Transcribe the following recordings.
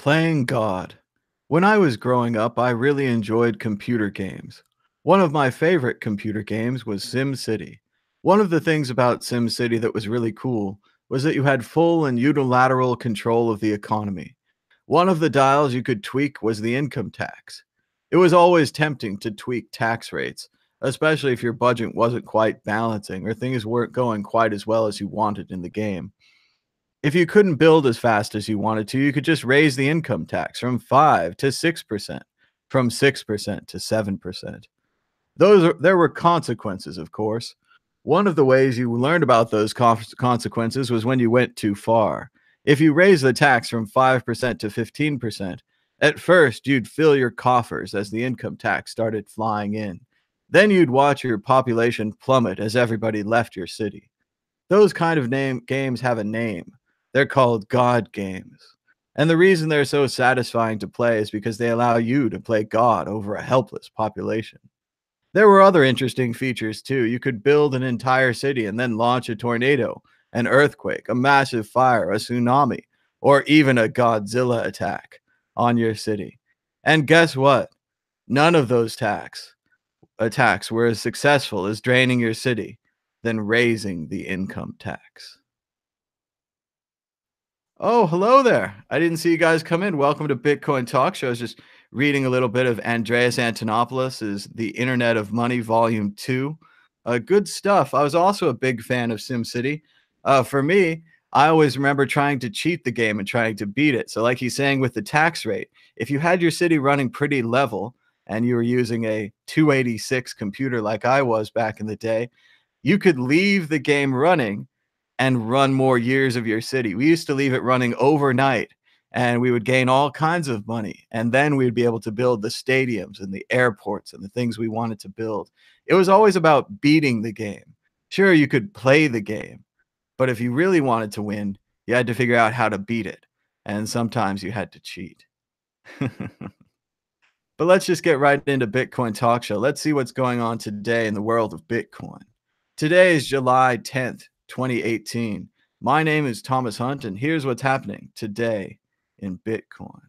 Playing God. When I was growing up, I really enjoyed computer games. One of my favorite computer games was SimCity. One of the things about SimCity that was really cool was that you had full and unilateral control of the economy. One of the dials you could tweak was the income tax. It was always tempting to tweak tax rates, especially if your budget wasn't quite balancing or things weren't going quite as well as you wanted in the game. If you couldn't build as fast as you wanted to, you could just raise the income tax from 5 to 6%, from 6% to 7%. There were consequences, of course. One of the ways you learned about those consequences was when you went too far. If you raised the tax from 5% to 15%, at first you'd fill your coffers as the income tax started flying in. Then you'd watch your population plummet as everybody left your city. Those kind of games have a name. They're called God games. And the reason they're so satisfying to play is because they allow you to play God over a helpless population. There were other interesting features too. You could build an entire city and then launch a tornado, an earthquake, a massive fire, a tsunami, or even a Godzilla attack on your city. And guess what? None of those attacks were as successful as draining your city than raising the income tax. Oh, hello there. I didn't see you guys come in. Welcome to Bitcoin Talk Show. I was just reading a little bit of Andreas Antonopoulos' The Internet of Money, Volume 2. Good stuff. I was also a big fan of SimCity. For me, I always remember trying to cheat the game and trying to beat it. So like he's saying with the tax rate, if you had your city running pretty level and you were using a 286 computer like I was back in the day, you could leave the game running and run more years of your city. We used to leave it running overnight and we would gain all kinds of money. And then we'd be able to build the stadiums and the airports and the things we wanted to build. It was always about beating the game. Sure, you could play the game, but if you really wanted to win, you had to figure out how to beat it. And sometimes you had to cheat. But let's just get right into Bitcoin Talk Show. Let's see what's going on today in the world of Bitcoin. Today is July 10th, 2018. My name is Thomas Hunt, and here's what's happening today in Bitcoin.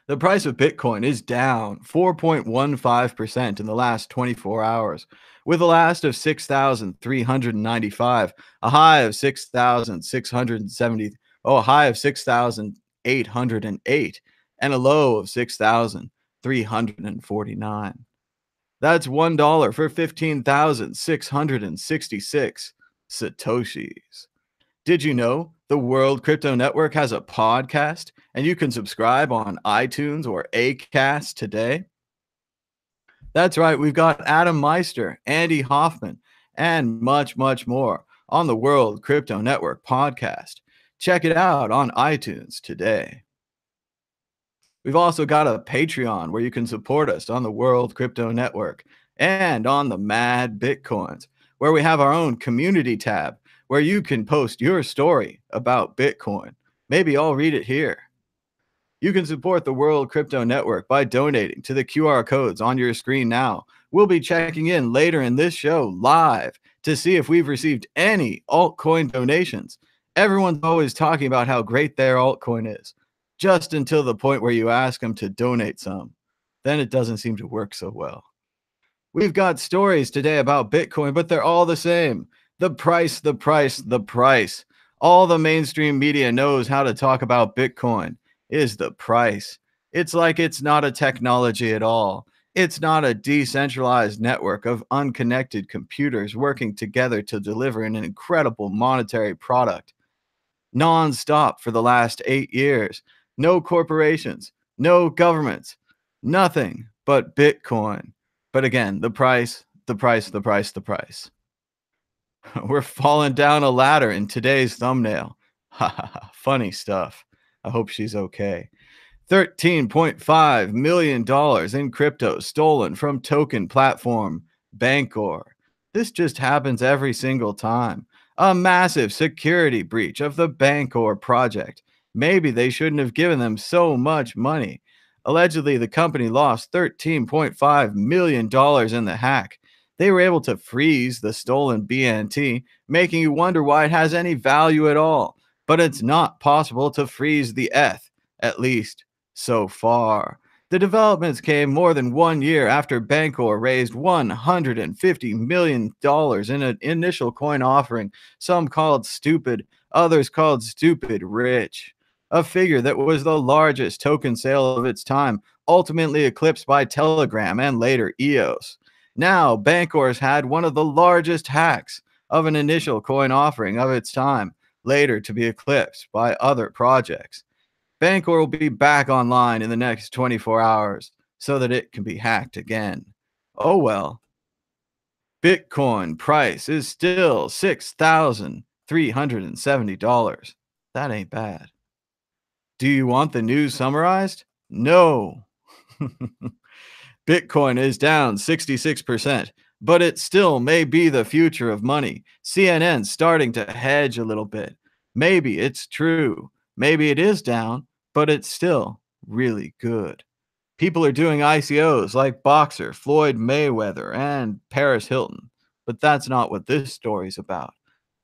The price of Bitcoin is down 4.15% in the last 24 hours, with a last of 6,395, a high of 6,670, a high of 6,808, and a low of 6,349. That's $1 for 15,666 Satoshis. Did you know the World Crypto Network has a podcast and you can subscribe on iTunes or Acast today? That's right, we've got Adam Meister, Andy Hoffman, and much, much more on the World Crypto Network podcast. Check it out on iTunes today. We've also got a Patreon where you can support us on the World Crypto Network and on the Mad Bitcoins, where we have our own community tab where you can post your story about Bitcoin. Maybe I'll read it here. You can support the World Crypto Network by donating to the QR codes on your screen now. We'll be checking in later in this show live to see if we've received any altcoin donations. Everyone's always talking about how great their altcoin is, just until the point where you ask them to donate some. Then it doesn't seem to work so well. We've got stories today about Bitcoin, but they're all the same. The price, the price, the price. All the mainstream media knows how to talk about Bitcoin is the price. It's like it's not a technology at all. It's not a decentralized network of unconnected computers working together to deliver an incredible monetary product. Non-stop for the last 8 years. No corporations, no governments, nothing but Bitcoin. But again, the price, the price, the price, the price. We're falling down a ladder in today's thumbnail. Funny stuff. I hope she's okay. $13.5 million in crypto stolen from token platform Bancor. This just happens every single time. A massive security breach of the Bancor project. Maybe they shouldn't have given them so much money. Allegedly, the company lost $13.5 million in the hack. They were able to freeze the stolen BNT, making you wonder why it has any value at all. But it's not possible to freeze the ETH, at least so far. The developments came more than 1 year after Bancor raised $150 million in an initial coin offering, some called stupid, others called stupid rich. A figure that was the largest token sale of its time, ultimately eclipsed by Telegram and later EOS. Now, Bancor's had one of the largest hacks of an initial coin offering of its time, later to be eclipsed by other projects. Bancor will be back online in the next 24 hours so that it can be hacked again. Oh well. Bitcoin price is still $6,370. That ain't bad. Do you want the news summarized? No. Bitcoin is down 66%, but it still may be the future of money. CNN's starting to hedge a little bit. Maybe it's true. Maybe it is down, but it's still really good. People are doing ICOs like Boxer, Floyd Mayweather, and Paris Hilton. But that's not what this story's about.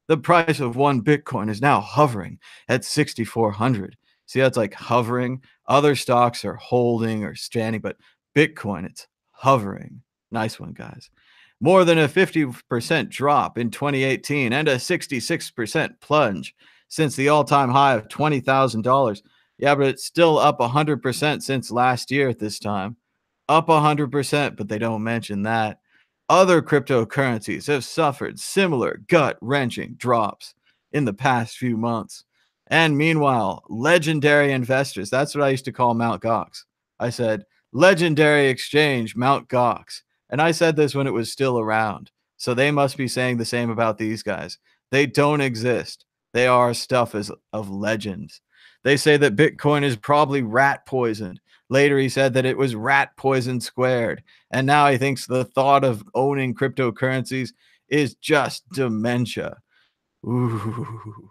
The price of one Bitcoin is now hovering at 6,400. See, that's like hovering. Other stocks are holding or standing, but Bitcoin, it's hovering. Nice one, guys. More than a 50% drop in 2018 and a 66% plunge since the all time high of $20,000. Yeah, but it's still up 100% since last year at this time. Up 100%, but they don't mention that. Other cryptocurrencies have suffered similar gut wrenching drops in the past few months. And meanwhile, legendary investors, that's what I used to call Mt. Gox. I said, legendary exchange, Mt. Gox. And I said this when it was still around. So they must be saying the same about these guys. They don't exist. They are stuff of legends. They say that Bitcoin is probably rat poisoned. Later, he said that it was rat poison squared. And now he thinks the thought of owning cryptocurrencies is just dementia. Ooh.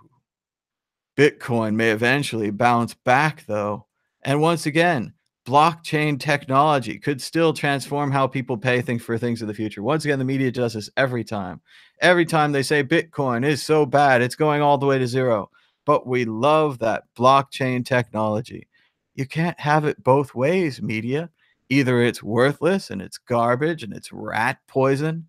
Bitcoin may eventually bounce back, though. And once again, blockchain technology could still transform how people pay things for things in the future. Once again, the media does this every time. Every time they say Bitcoin is so bad, it's going all the way to zero. But we love that blockchain technology. You can't have it both ways, media. Either it's worthless and it's garbage and it's rat poison,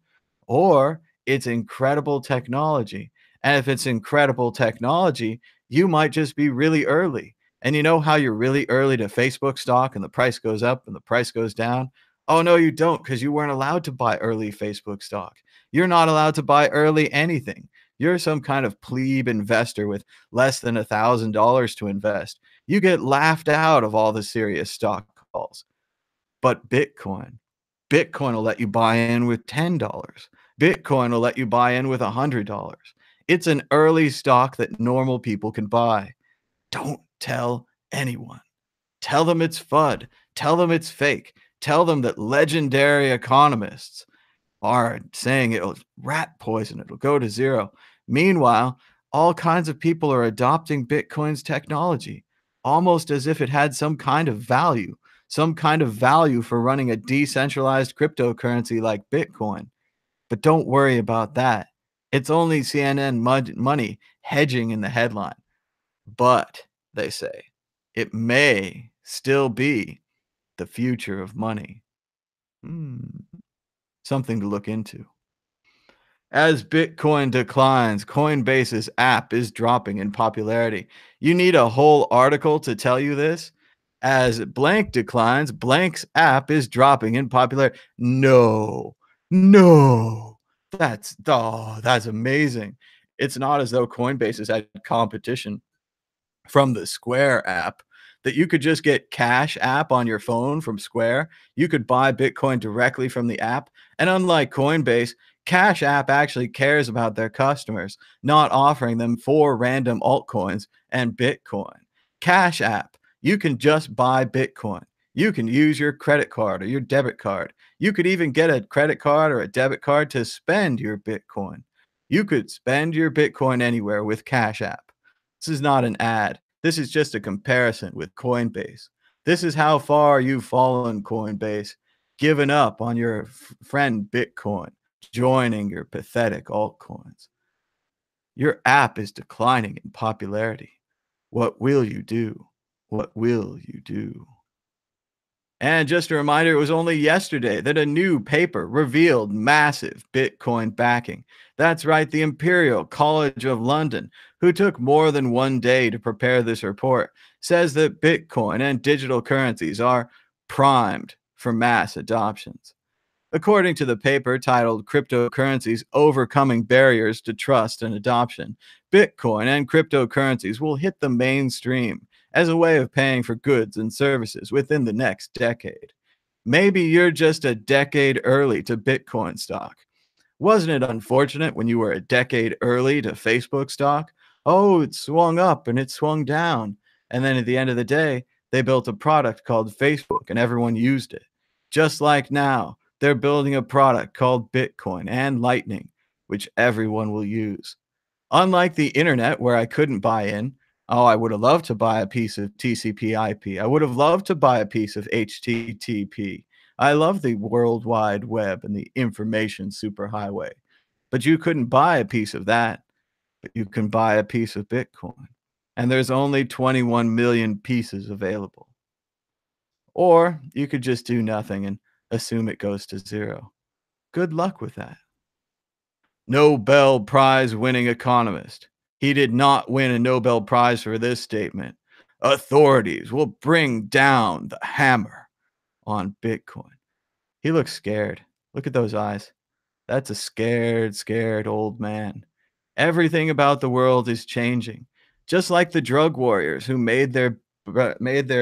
or it's incredible technology. And if it's incredible technology, you might just be really early. And you know how you're really early to Facebook stock and the price goes up and the price goes down? Oh, no, you don't, because you weren't allowed to buy early Facebook stock. You're not allowed to buy early anything. You're some kind of plebe investor with less than $1,000 to invest. You get laughed out of all the serious stock calls. But Bitcoin will let you buy in with $10. Bitcoin will let you buy in with $100. It's an early stock that normal people can buy. Don't tell anyone. Tell them it's FUD. Tell them it's fake. Tell them that legendary economists are saying it'll rat poison, it'll go to zero. Meanwhile, all kinds of people are adopting Bitcoin's technology, almost as if it had some kind of value for running a decentralized cryptocurrency like Bitcoin. But don't worry about that. It's only CNN money hedging in the headline. But, they say, it may still be the future of money. Something to look into. As Bitcoin declines, Coinbase's app is dropping in popularity. You need a whole article to tell you this? As blank declines, blank's app is dropping in popularity. No, no, that's amazing. It's not as though Coinbase has had competition from the Square app, that you could just get Cash App on your phone from Square. You could buy Bitcoin directly from the app. And unlike Coinbase, Cash App actually cares about their customers, not offering them 4 random altcoins and Bitcoin. Cash App, you can just buy Bitcoin. You can use your credit card or your debit card. You could even get a credit card or a debit card to spend your Bitcoin. You could spend your Bitcoin anywhere with Cash App. This is not an ad. This is just a comparison with Coinbase. This is how far you've fallen, Coinbase, giving up on your friend Bitcoin, joining your pathetic altcoins. Your app is declining in popularity. What will you do? What will you do? And just a reminder, it was only yesterday that a new paper revealed massive Bitcoin backing. That's right, the Imperial College of London, who took more than 1 day to prepare this report, says that Bitcoin and digital currencies are primed for mass adoptions. According to the paper titled Cryptocurrencies Overcoming Barriers to Trust and Adoption, Bitcoin and cryptocurrencies will hit the mainstream as a way of paying for goods and services within the next decade. Maybe you're just a decade early to Bitcoin stock. Wasn't it unfortunate when you were a decade early to Facebook stock? Oh, it swung up and it swung down. And then at the end of the day, they built a product called Facebook and everyone used it. Just like now, they're building a product called Bitcoin and Lightning, which everyone will use. Unlike the internet where I couldn't buy in, oh, I would have loved to buy a piece of TCP/IP. I would have loved to buy a piece of HTTP. I love the World Wide Web and the information superhighway. But you couldn't buy a piece of that, but you can buy a piece of Bitcoin. And there's only 21 million pieces available. Or you could just do nothing and assume it goes to zero. Good luck with that. Nobel Prize winning economist. He did not win a Nobel Prize for this statement. Authorities will bring down the hammer on Bitcoin. He looks scared. Look at those eyes. That's a scared old man. Everything about the world is changing. Just like the drug warriors who made their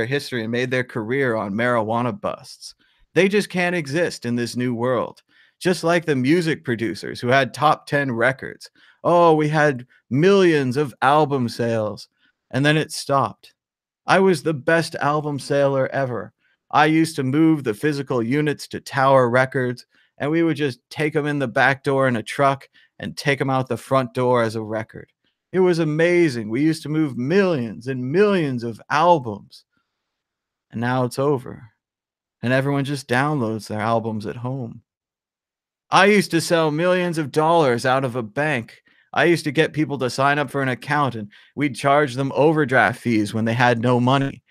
history and made their career on marijuana busts. They just can't exist in this new world. Just like the music producers who had top 10 records. Oh, we had millions of album sales and then it stopped. I was the best album seller ever. I used to move the physical units to Tower Records, and we would just take them in the back door in a truck and take them out the front door as a record. It was amazing. We used to move millions and millions of albums, and now it's over, and everyone just downloads their albums at home. I used to sell millions of dollars out of a bank. I used to get people to sign up for an account and we'd charge them overdraft fees when they had no money.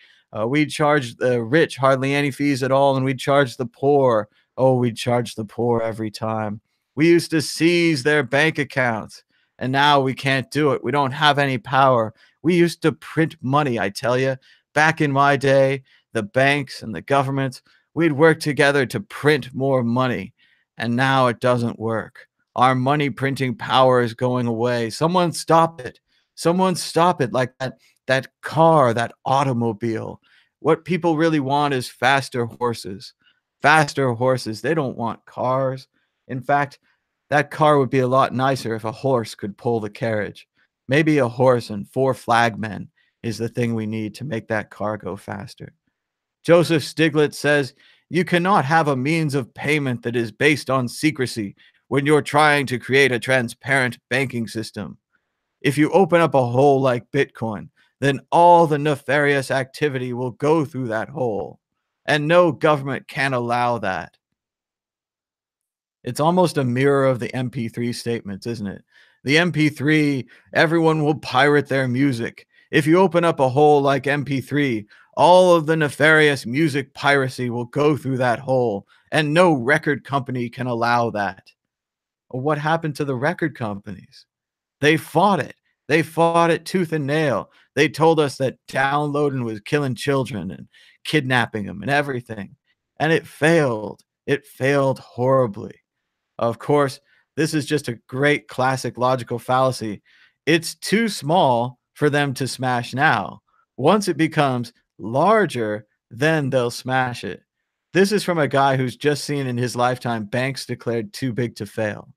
We'd charge the rich hardly any fees at all, and we'd charge the poor. Oh, we'd charge the poor every time. We used to seize their bank accounts, and now we can't do it. We don't have any power. We used to print money, I tell you. Back in my day, the banks and the governments, we'd work together to print more money. And now it doesn't work. Our money printing power is going away. Someone stop it. Someone stop it, like that car, that automobile. What people really want is faster horses. Faster horses. They don't want cars. In fact, that car would be a lot nicer if a horse could pull the carriage. Maybe a horse and 4 flagmen is the thing we need to make that car go faster. Joseph Stiglitz says, you cannot have a means of payment that is based on secrecy when you're trying to create a transparent banking system. If you open up a hole like Bitcoin, then all the nefarious activity will go through that hole. And no government can allow that. It's almost a mirror of the MP3 statements, isn't it? The MP3, everyone will pirate their music. If you open up a hole like MP3, all of the nefarious music piracy will go through that hole, and no record company can allow that. What happened to the record companies? They fought it. They fought it tooth and nail. They told us that downloading was killing children and kidnapping them and everything. And it failed. It failed horribly. Of course, this is just a great classic logical fallacy. It's too small for them to smash now. Once it becomes larger, then they'll smash it. This is from a guy who's just seen in his lifetime banks declared too big to fail.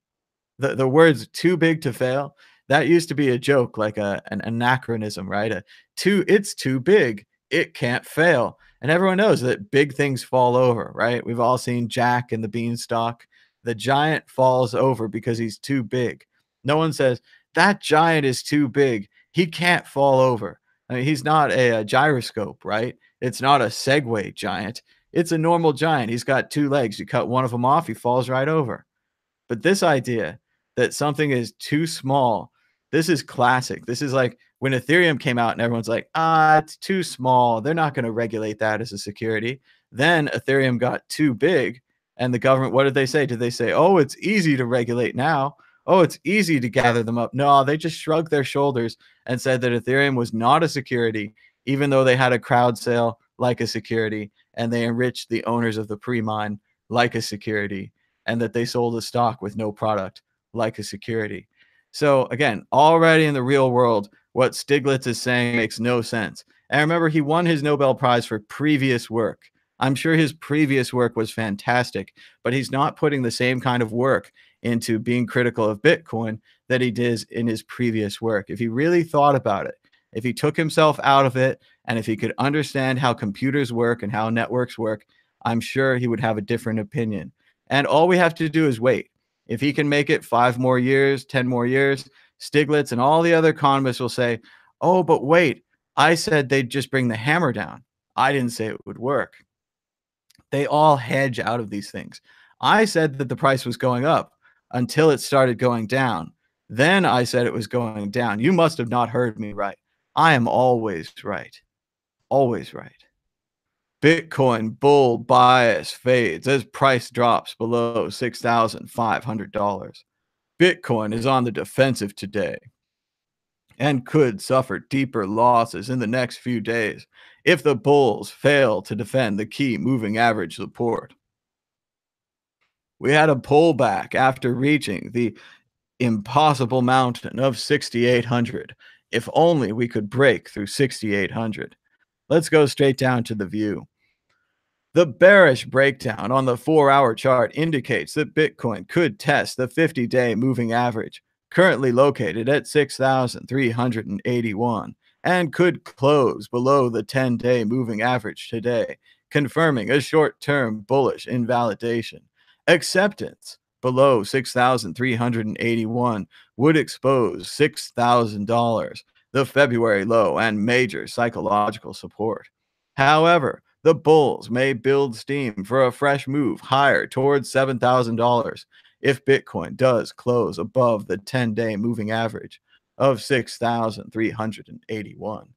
The words too big to fail, that used to be a joke, like an anachronism, right? It's too big. It can't fail. And everyone knows that big things fall over, right? We've all seen Jack and the Beanstalk. The giant falls over because he's too big. No one says, that giant is too big. He can't fall over. I mean, he's not a gyroscope, right? It's not a Segway giant. It's a normal giant. He's got 2 legs. You cut one of them off, he falls right over. But this idea that something is too small, this is classic. This is like When Ethereum came out and everyone's like, ah, it's too small. They're not going to regulate that as a security. Then Ethereum got too big. And the government, what did they say? Did they say, oh, it's easy to regulate now? Oh, it's easy to gather them up. No, they just shrugged their shoulders and said that Ethereum was not a security, even though they had a crowd sale like a security and they enriched the owners of the pre mine like a security, and that they sold a stock with no product like a security. So, again, already in the real world, what Stiglitz is saying makes no sense. And remember, he won his Nobel Prize for previous work. I'm sure his previous work was fantastic, but he's not putting the same kind of work into being critical of Bitcoin that he did in his previous work. If he really thought about it, if he took himself out of it, and if he could understand how computers work and how networks work, I'm sure he would have a different opinion. And all we have to do is wait. If he can make it 5 more years, 10 more years, Stiglitz and all the other economists will say, oh, but wait, I said they'd just bring the hammer down. I didn't say it would work. They all hedge out of these things. I said that the price was going up until it started going down. Then I said it was going down. You must have not heard me right. I am always right. Always right. Bitcoin bull bias fades as price drops below $6,500. Bitcoin is on the defensive today and could suffer deeper losses in the next few days if the bulls fail to defend the key moving average support. We had a pullback after reaching the impossible mountain of 6,800. If only we could break through 6,800. Let's go straight down to the view. The bearish breakdown on the 4-hour chart indicates that Bitcoin could test the 50-day moving average, currently located at 6,381, and could close below the 10-day moving average today, confirming a short-term bullish invalidation. Acceptance below 6,381 would expose $6,000, the February low and major psychological support. However, the bulls may build steam for a fresh move higher towards $7,000 if Bitcoin does close above the 10-day moving average of 6,381.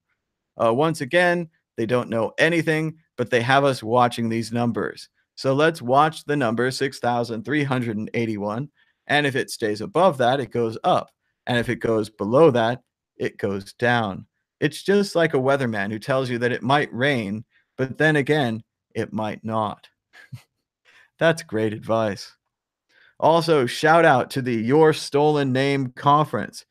Once again, they don't know anything, but they have us watching these numbers. So let's watch the number 6,381. And if it stays above that, it goes up. And if it goes below that, it goes down. It's just like a weatherman who tells you that it might rain, but then again, it might not. That's great advice. Also, shout out to the Your Stolen Name conference.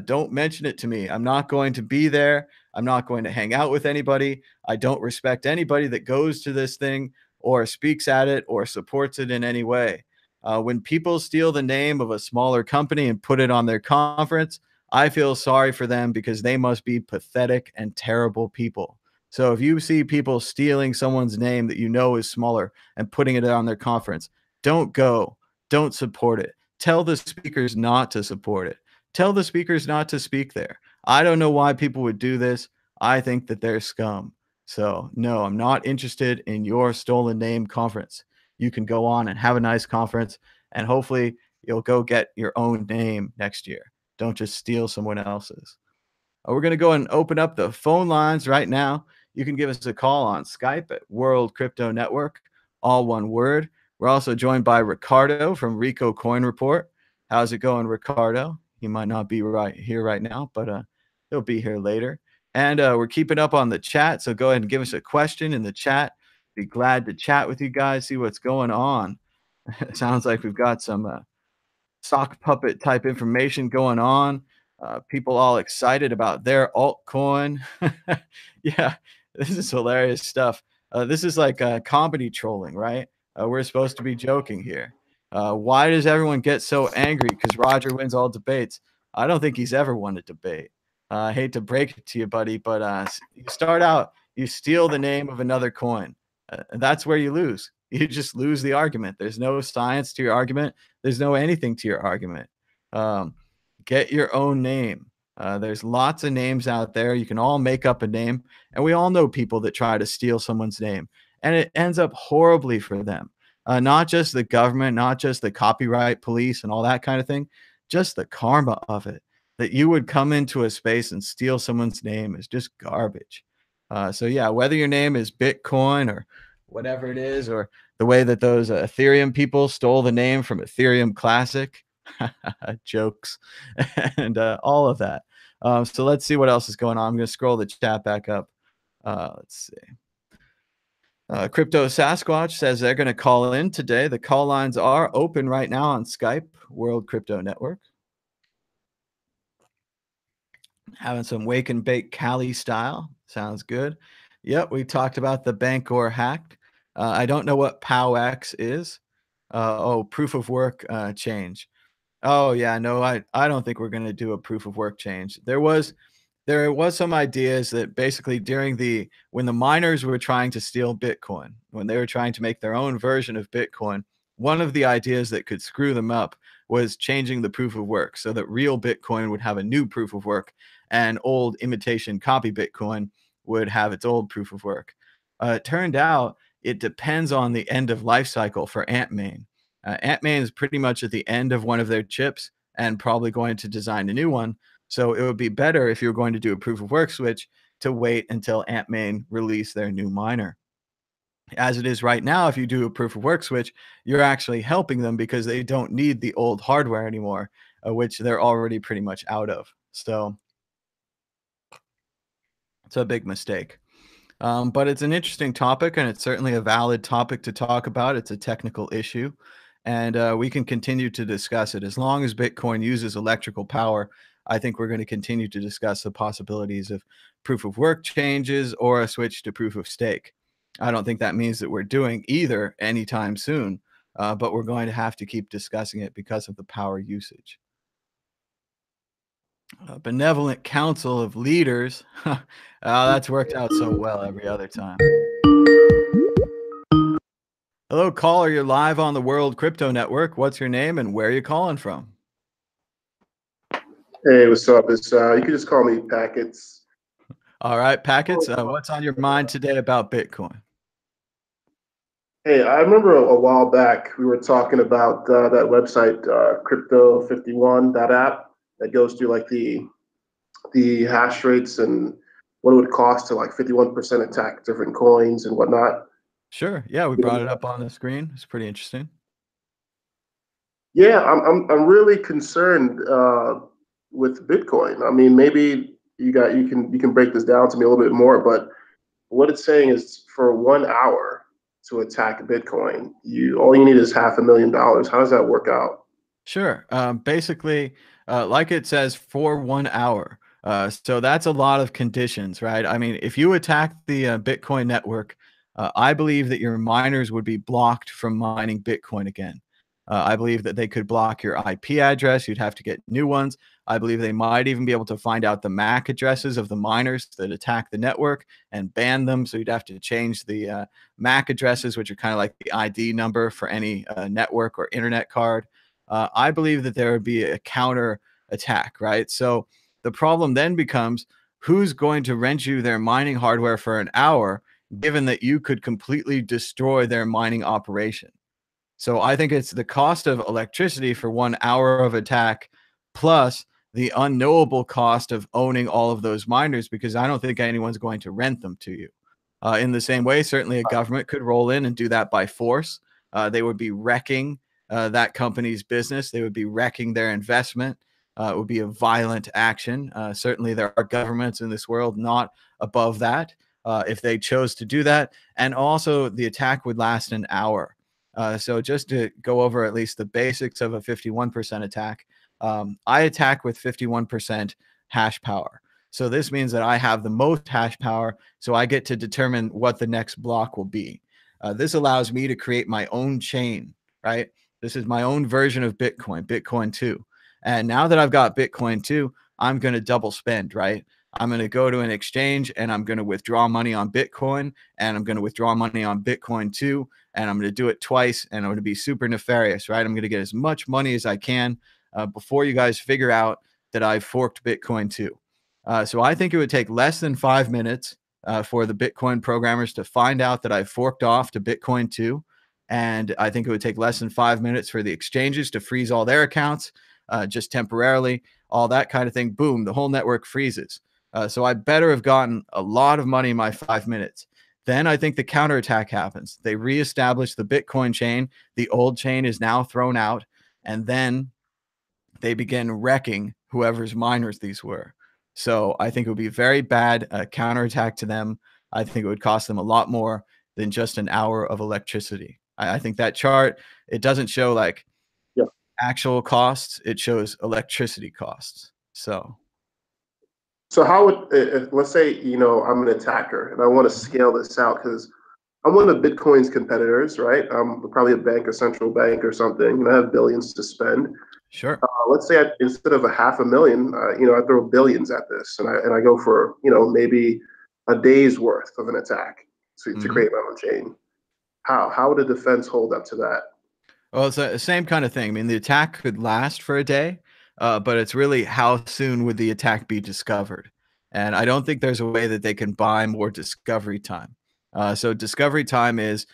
Don't mention it to me. I'm not going to be there. I'm not going to hang out with anybody. I don't respect anybody that goes to this thing or speaks at it or supports it in any way. When people steal the name of a smaller company and put it on their conference, I feel sorry for them because they must be pathetic and terrible people. So if you see people stealing someone's name that you know is smaller and putting it on their conference, don't go. Don't support it. Tell the speakers not to support it. Tell the speakers not to speak there. I don't know why people would do this. I think that they're scum. So, no, I'm not interested in your stolen name conference. You can go on and have a nice conference, and hopefully you'll go get your own name next year. Don't just steal someone else's. We're going to go and open up the phone lines right now. You can give us a call on Skype at World Crypto Network, all one word. We're also joined by Ricardo from Rico Coin Report. How's it going, Ricardo? He might not be right here right now, but he'll be here later. And we're keeping up on the chat, so go ahead and give us a question in the chat. Be glad to chat with you guys, see what's going on. It sounds like we've got some sock puppet type information going on. People all excited about their altcoin. Yeah, this is hilarious stuff. This is like comedy trolling, right? We're supposed to be joking here. Why does everyone get so angry because Roger wins all debates? I don't think he's ever won a debate. I hate to break it to you, buddy, but you start out, you steal the name of another coin. And that's where you lose. You just lose the argument. There's no science to your argument. There's no anything to your argument. Get your own name. There's lots of names out there. You can all make up a name. And we all know people that try to steal someone's name. And it ends up horribly for them. Not just the government, not just the copyright police and all that kind of thing, just the karma of it. that you would come into a space and steal someone's name is just garbage. So yeah, whether your name is Bitcoin or whatever it is, or the way that those Ethereum people stole the name from Ethereum Classic, jokes, and all of that. So let's see what else is going on. I'm going to scroll the chat back up. Let's see. Crypto Sasquatch says they're going to call in today. The call lines are open right now on Skype, World Crypto Network. Having some wake and bake Cali style. Sounds good. Yep, we talked about the Bancor hack. I don't know what POWX is. Oh, proof of work change. Oh yeah, no, I don't think we're going to do a proof of work change. There was some ideas that basically when the miners were trying to steal Bitcoin, when they were trying to make their own version of Bitcoin, one of the ideas that could screw them up was changing the proof of work so that real Bitcoin would have a new proof of work and old imitation copy Bitcoin would have its old proof of work. It turned out it depends on the end of life cycle for Antmain. Antmain is pretty much at the end of one of their chips and probably going to design a new one. So it would be better if you're going to do a proof of work switch to wait until Antmain release their new miner. As it is right now, if you do a proof of work switch, you're actually helping them because they don't need the old hardware anymore, which they're already pretty much out of. So it's a big mistake. But it's an interesting topic, and it's certainly a valid topic to talk about. It's a technical issue, and we can continue to discuss it. As long as Bitcoin uses electrical power, I think we're going to continue to discuss the possibilities of proof of work changes or a switch to proof of stake. I don't think that means that we're doing either anytime soon, but we're going to have to keep discussing it because of the power usage. A benevolent council of leaders. That's worked out so well every other time. Hello, caller. You're live on the World Crypto Network. What's your name and where are you calling from? Hey, what's up? It's you can just call me Packets. All right, Packets. What's on your mind today about Bitcoin? Hey, I remember a while back we were talking about that website, Crypto51.app, that goes through like the hash rates and what it would cost to like 51% attack different coins and whatnot. Sure. Yeah, we brought it up on the screen. It's pretty interesting. Yeah, I'm really concerned with Bitcoin. I mean, maybe you can break this down to me a little bit more, but what it's saying is for 1 hour to attack Bitcoin, all you need is $500,000. How does that work out? Sure. Basically, like it says, for 1 hour. So that's a lot of conditions, right? I mean, if you attack the Bitcoin network, I believe that your miners would be blocked from mining Bitcoin again. I believe that they could block your IP address. You'd have to get new ones. I believe they might even be able to find out the MAC addresses of the miners that attack the network and ban them. So you'd have to change the MAC addresses, which are kind of like the ID number for any network or internet card. I believe that there would be a counter attack, right? So the problem then becomes who's going to rent you their mining hardware for an hour, given that you could completely destroy their mining operation. So I think it's the cost of electricity for 1 hour of attack plus the unknowable cost of owning all of those miners, because I don't think anyone's going to rent them to you. In the same way, certainly a government could roll in and do that by force. They would be wrecking that company's business. They would be wrecking their investment. It would be a violent action. Certainly, there are governments in this world not above that if they chose to do that. And also, the attack would last an hour. So just to go over at least the basics of a 51% attack, I attack with 51% hash power. So this means that I have the most hash power, so I get to determine what the next block will be. This allows me to create my own chain, right? This is my own version of Bitcoin, Bitcoin 2. And now that I've got Bitcoin 2, I'm going to double spend, right? I'm going to go to an exchange and I'm going to withdraw money on Bitcoin and I'm going to withdraw money on Bitcoin 2 and I'm going to do it twice and I'm going to be super nefarious, right? I'm going to get as much money as I can before you guys figure out that I've forked Bitcoin 2. So I think it would take less than 5 minutes for the Bitcoin programmers to find out that I've forked off to Bitcoin 2. And I think it would take less than 5 minutes for the exchanges to freeze all their accounts just temporarily. all that kind of thing, boom, the whole network freezes. So I better have gotten a lot of money in my 5 minutes. Then I think the counterattack happens. They reestablish the Bitcoin chain. The old chain is now thrown out. And then they begin wrecking whoever's miners these were. So I think it would be a very bad counterattack to them. I think it would cost them a lot more than just an hour of electricity. I think that chart, it doesn't show like Yeah. actual costs. It shows electricity costs. So how would, let's say, I'm an attacker and I want to scale this out because I'm one of Bitcoin's competitors, right? I'm probably a bank, a central bank or something, and I have billions to spend. Sure. Let's say instead of $500,000, I throw billions at this, and I go for maybe a day's worth of an attack to create my own chain. How would a defense hold up to that? Well, it's the same kind of thing. I mean, the attack could last for a day, but it's really how soon would the attack be discovered? And I don't think there's a way that they can buy more discovery time. So discovery time is,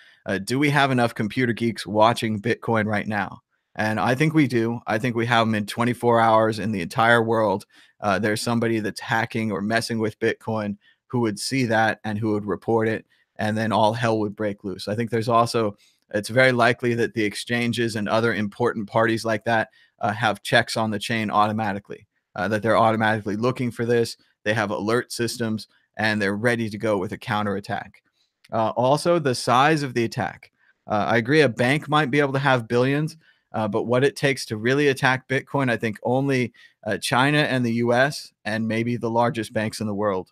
do we have enough computer geeks watching Bitcoin right now? And I think we do. I think we have them in 24 hours in the entire world. There's somebody that's hacking or messing with Bitcoin who would see that and who would report it, and then all hell would break loose. I think there's also, it's very likely that the exchanges and other important parties like that have checks on the chain automatically, that they're automatically looking for this. They have alert systems and they're ready to go with a counterattack. Also, the size of the attack. I agree, a bank might be able to have billions, but what it takes to really attack Bitcoin, I think only China and the US and maybe the largest banks in the world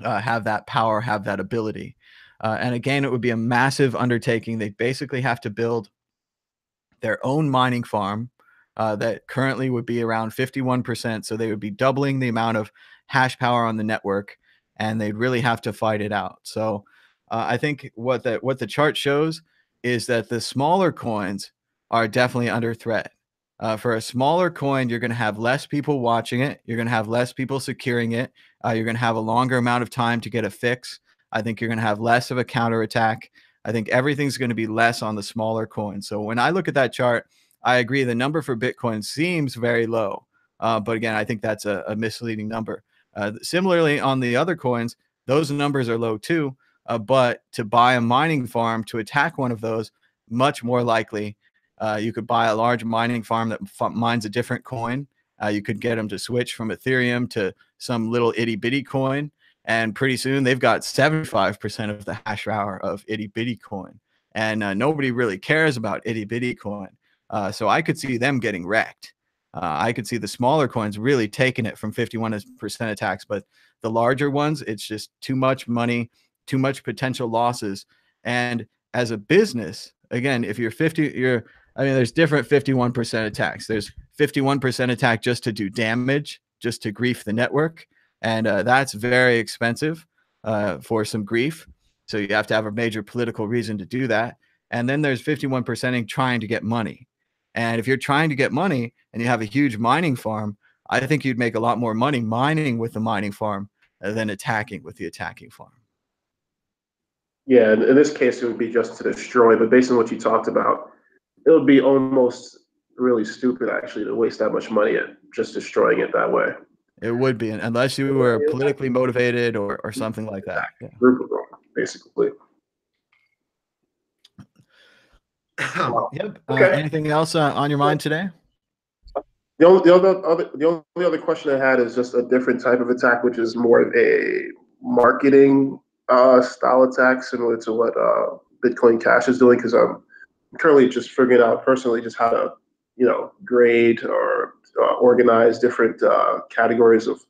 have that power, have that ability. And again, it would be a massive undertaking. They basically have to build their own mining farm that currently would be around 51%. So they would be doubling the amount of hash power on the network, and they'd really have to fight it out. So I think what the chart shows is that the smaller coins are definitely under threat. For a smaller coin, you're going to have less people watching it. You're going to have less people securing it. You're going to have a longer amount of time to get a fix. I think you're going to have less of a counterattack. I think everything's going to be less on the smaller coins. So when I look at that chart, I agree the number for Bitcoin seems very low. But again, I think that's a misleading number. Similarly, on the other coins, those numbers are low too. But to buy a mining farm to attack one of those, much more likely. You could buy a large mining farm that mines a different coin. You could get them to switch from Ethereum to some little itty bitty coin. And pretty soon they've got 75% of the hash hour of itty bitty coin. And nobody really cares about itty bitty coin. So I could see them getting wrecked. I could see the smaller coins really taking it from 51% attacks, but the larger ones, it's just too much money, too much potential losses. And as a business, again, if you're 50, there's different 51% attacks. There's 51% attack just to do damage, just to grief the network. And that's very expensive for some grief. So you have to have a major political reason to do that. And then there's 51% trying to get money. And if you're trying to get money and you have a huge mining farm, I think you'd make a lot more money mining with the mining farm than attacking with the attacking farm. Yeah, in this case, it would be just to destroy. But based on what you talked about, it would be almost really stupid actually to waste that much money at just destroying it that way. It would be, unless you were politically motivated or something like that. Yeah. Group of them, basically. Wow. Yep. Okay. Anything else on your mind today? The only other question I had is just a different type of attack, which is more of a marketing style attack, similar to what Bitcoin Cash is doing. Because I'm currently just figuring out personally just how to, grade or organize different categories of,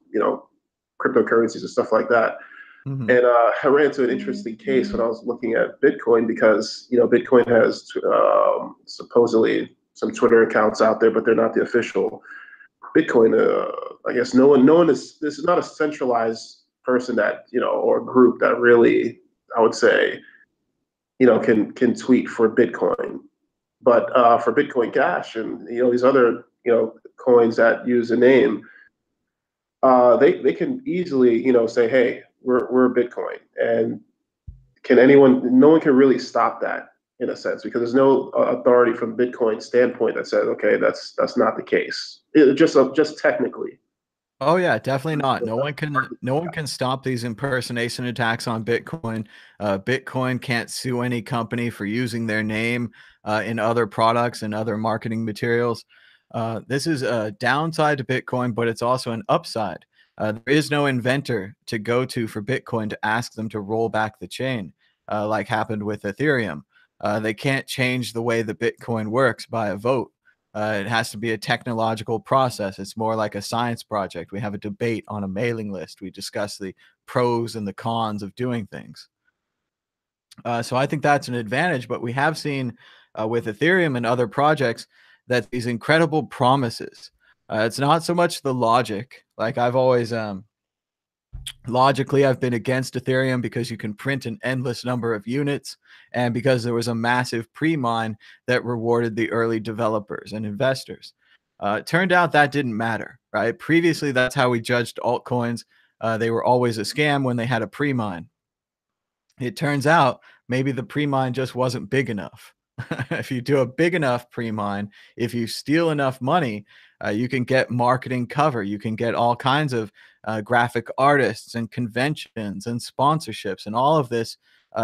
cryptocurrencies and stuff like that. Mm-hmm. And I ran into an interesting case when I was looking at Bitcoin because, Bitcoin has supposedly some Twitter accounts out there, but they're not the official Bitcoin. I guess no one is, this is not a centralized person that, or group that really, I would say, can tweet for Bitcoin. But for Bitcoin Cash and, these other, coins that use a name, they can easily, say, hey, we're Bitcoin. And no one can really stop that. in a sense, because there's no authority from Bitcoin standpoint that says, okay, that's not the case. Just technically. Oh yeah, definitely not. No one can stop these impersonation attacks on Bitcoin. Bitcoin can't sue any company for using their name in other products and other marketing materials. This is a downside to Bitcoin, but it's also an upside. There is no inventor to go to for Bitcoin to ask them to roll back the chain, like happened with Ethereum. They can't change the way the Bitcoin works by a vote. It has to be a technological process. It's more like a science project. We have a debate on a mailing list. We discuss the pros and the cons of doing things. So I think that's an advantage. But we have seen with Ethereum and other projects that these incredible promises. It's not so much the logic. Like I've always logically, I've been against Ethereum because you can print an endless number of units and because there was a massive pre-mine that rewarded the early developers and investors. It turned out that didn't matter, right? Previously, that's how we judged altcoins. They were always a scam when they had a pre-mine. It turns out maybe the pre-mine just wasn't big enough. If you do a big enough pre-mine, if you steal enough money, you can get marketing cover. You can get all kinds of graphic artists and conventions and sponsorships. And all of this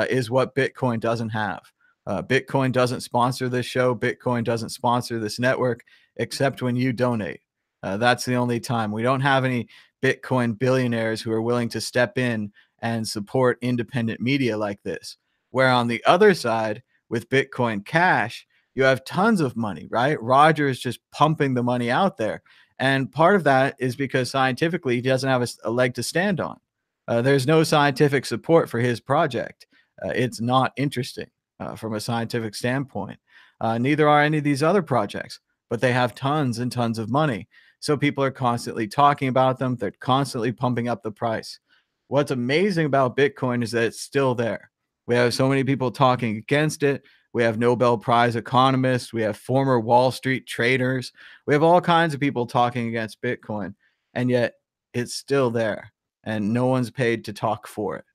is what Bitcoin doesn't have. Bitcoin doesn't sponsor this show. Bitcoin doesn't sponsor this network, except when you donate. That's the only time. We don't have any Bitcoin billionaires who are willing to step in and support independent media like this. Where on the other side, with Bitcoin Cash, you have tons of money, right? Roger is just pumping the money out there. And part of that is because scientifically, he doesn't have a leg to stand on. There's no scientific support for his project. It's not interesting from a scientific standpoint. Neither are any of these other projects, but they have tons and tons of money. So people are constantly talking about them. They're constantly pumping up the price. What's amazing about Bitcoin is that it's still there. We have so many people talking against it. We have Nobel Prize economists. We have former Wall Street traders. We have all kinds of people talking against Bitcoin, and yet it's still there, and no one's paid to talk for it.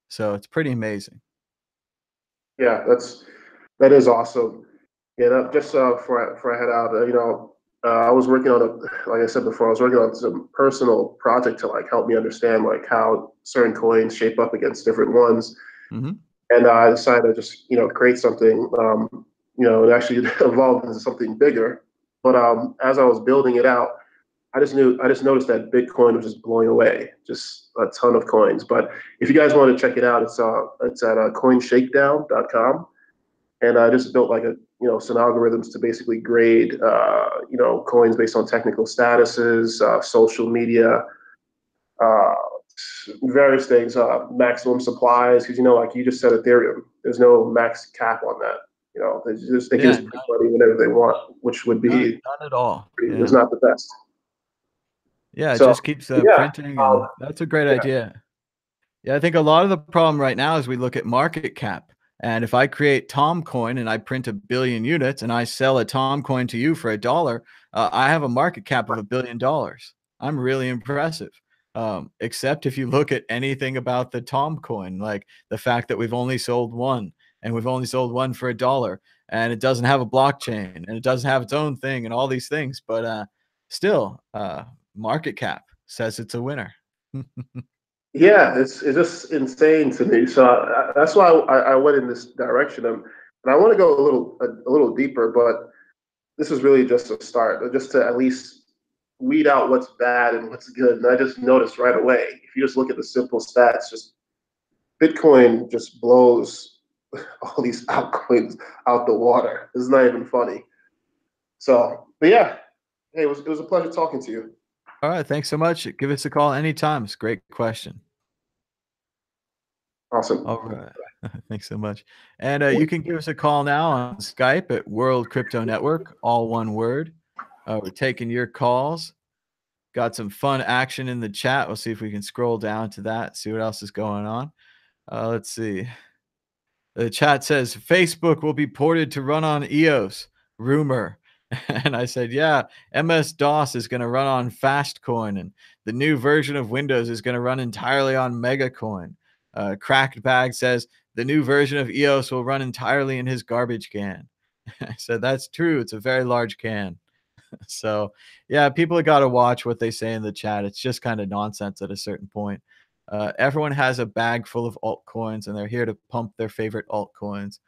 So it's pretty amazing. Yeah, that is awesome. Yeah, just before I head out, I was working on like I said before, I was working on some personal project to like help me understand like how certain coins shape up against different ones. Mm-hmm. And I decided to just create something. It actually evolved into something bigger. But as I was building it out, I just noticed that Bitcoin was just blowing away, just a ton of coins. But if you guys want to check it out, it's at coinshakedown.com, and I just built like some algorithms to basically grade coins based on technical statuses, social media, uh, various things, maximum supplies, because like you just said Ethereum, there's no max cap on that. They can Yeah, just print money whenever they want, which would none, be none at all. is Yeah. not the best. Yeah, it So just keeps yeah, printing, and that's a great yeah, idea. Yeah, I think a lot of the problem right now is we look at market cap. And if I create Tom coin and I print a billion units and I sell a Tom coin to you for $1, I have a market cap of $1 billion. I'm really impressive. Except if you look at anything about the Tom coin, like the fact that we've only sold one and we've only sold one for $1 and it doesn't have a blockchain and it doesn't have its own thing and all these things. But still, market cap says it's a winner. yeah. It's just insane to me. So that's why I went in this direction, and I want to go a little deeper, but this is really just a start, just to at least weed out what's bad and what's good. And I just noticed right away, if you just look at the simple stats, just Bitcoin just blows all these altcoins out the water. It's not even funny. So, but yeah, hey, it was a pleasure talking to you. All right. Thanks so much. Give us a call anytime. It's a great question. Awesome. All right. Thanks so much. And you can give us a call now on Skype at World Crypto Network, all one word. We're taking your calls. Got some fun action in the chat. We'll see if we can scroll down to that, see what else is going on. Let's see. The chat says Facebook will be ported to run on EOS. Rumor. And I said, yeah, MS-DOS is going to run on Fastcoin, and the new version of Windows is going to run entirely on Megacoin. Cracked Bag says the new version of EOS will run entirely in his garbage can. I said, that's true. It's a very large can. So, yeah, people have got to watch what they say in the chat. It's just kind of nonsense at a certain point. Everyone has a bag full of altcoins, and they're here to pump their favorite altcoins.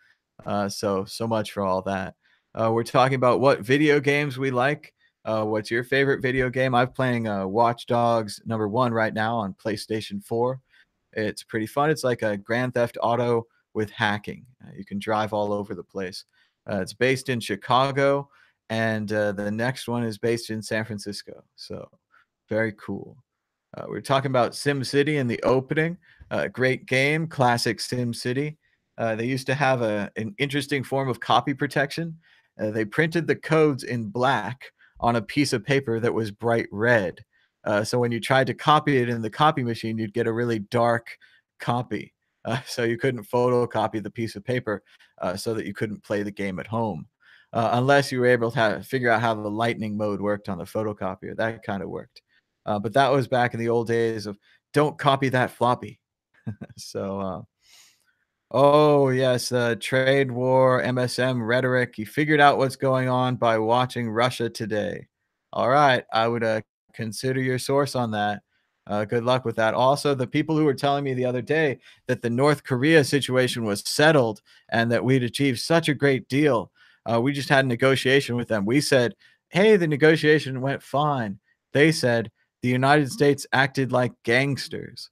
So much for all that. We're talking about what video games we like. What's your favorite video game? I'm playing Watch Dogs #1 right now on PlayStation 4. It's pretty fun. It's like a Grand Theft Auto with hacking. You can drive all over the place. It's based in Chicago, and the next one is based in San Francisco. So very cool. We're talking about SimCity in the opening. Great game, classic SimCity. They used to have an interesting form of copy protection. They printed the codes in black on a piece of paper that was bright red. So when you tried to copy it in the copy machine, you'd get a really dark copy. So you couldn't photocopy the piece of paper so that you couldn't play the game at home. Unless you were able to figure out how the lightning mode worked on the photocopier. That kind of worked. But that was back in the old days of don't copy that floppy. So, oh, yes, trade war, MSM rhetoric. He figured out what's going on by watching Russia Today. All right, I would consider your source on that. Good luck with that. Also, the people who were telling me the other day that the North Korea situation was settled and that we'd achieved such a great deal. We just had a negotiation with them. We said, hey, the negotiation went fine. They said the United States acted like gangsters.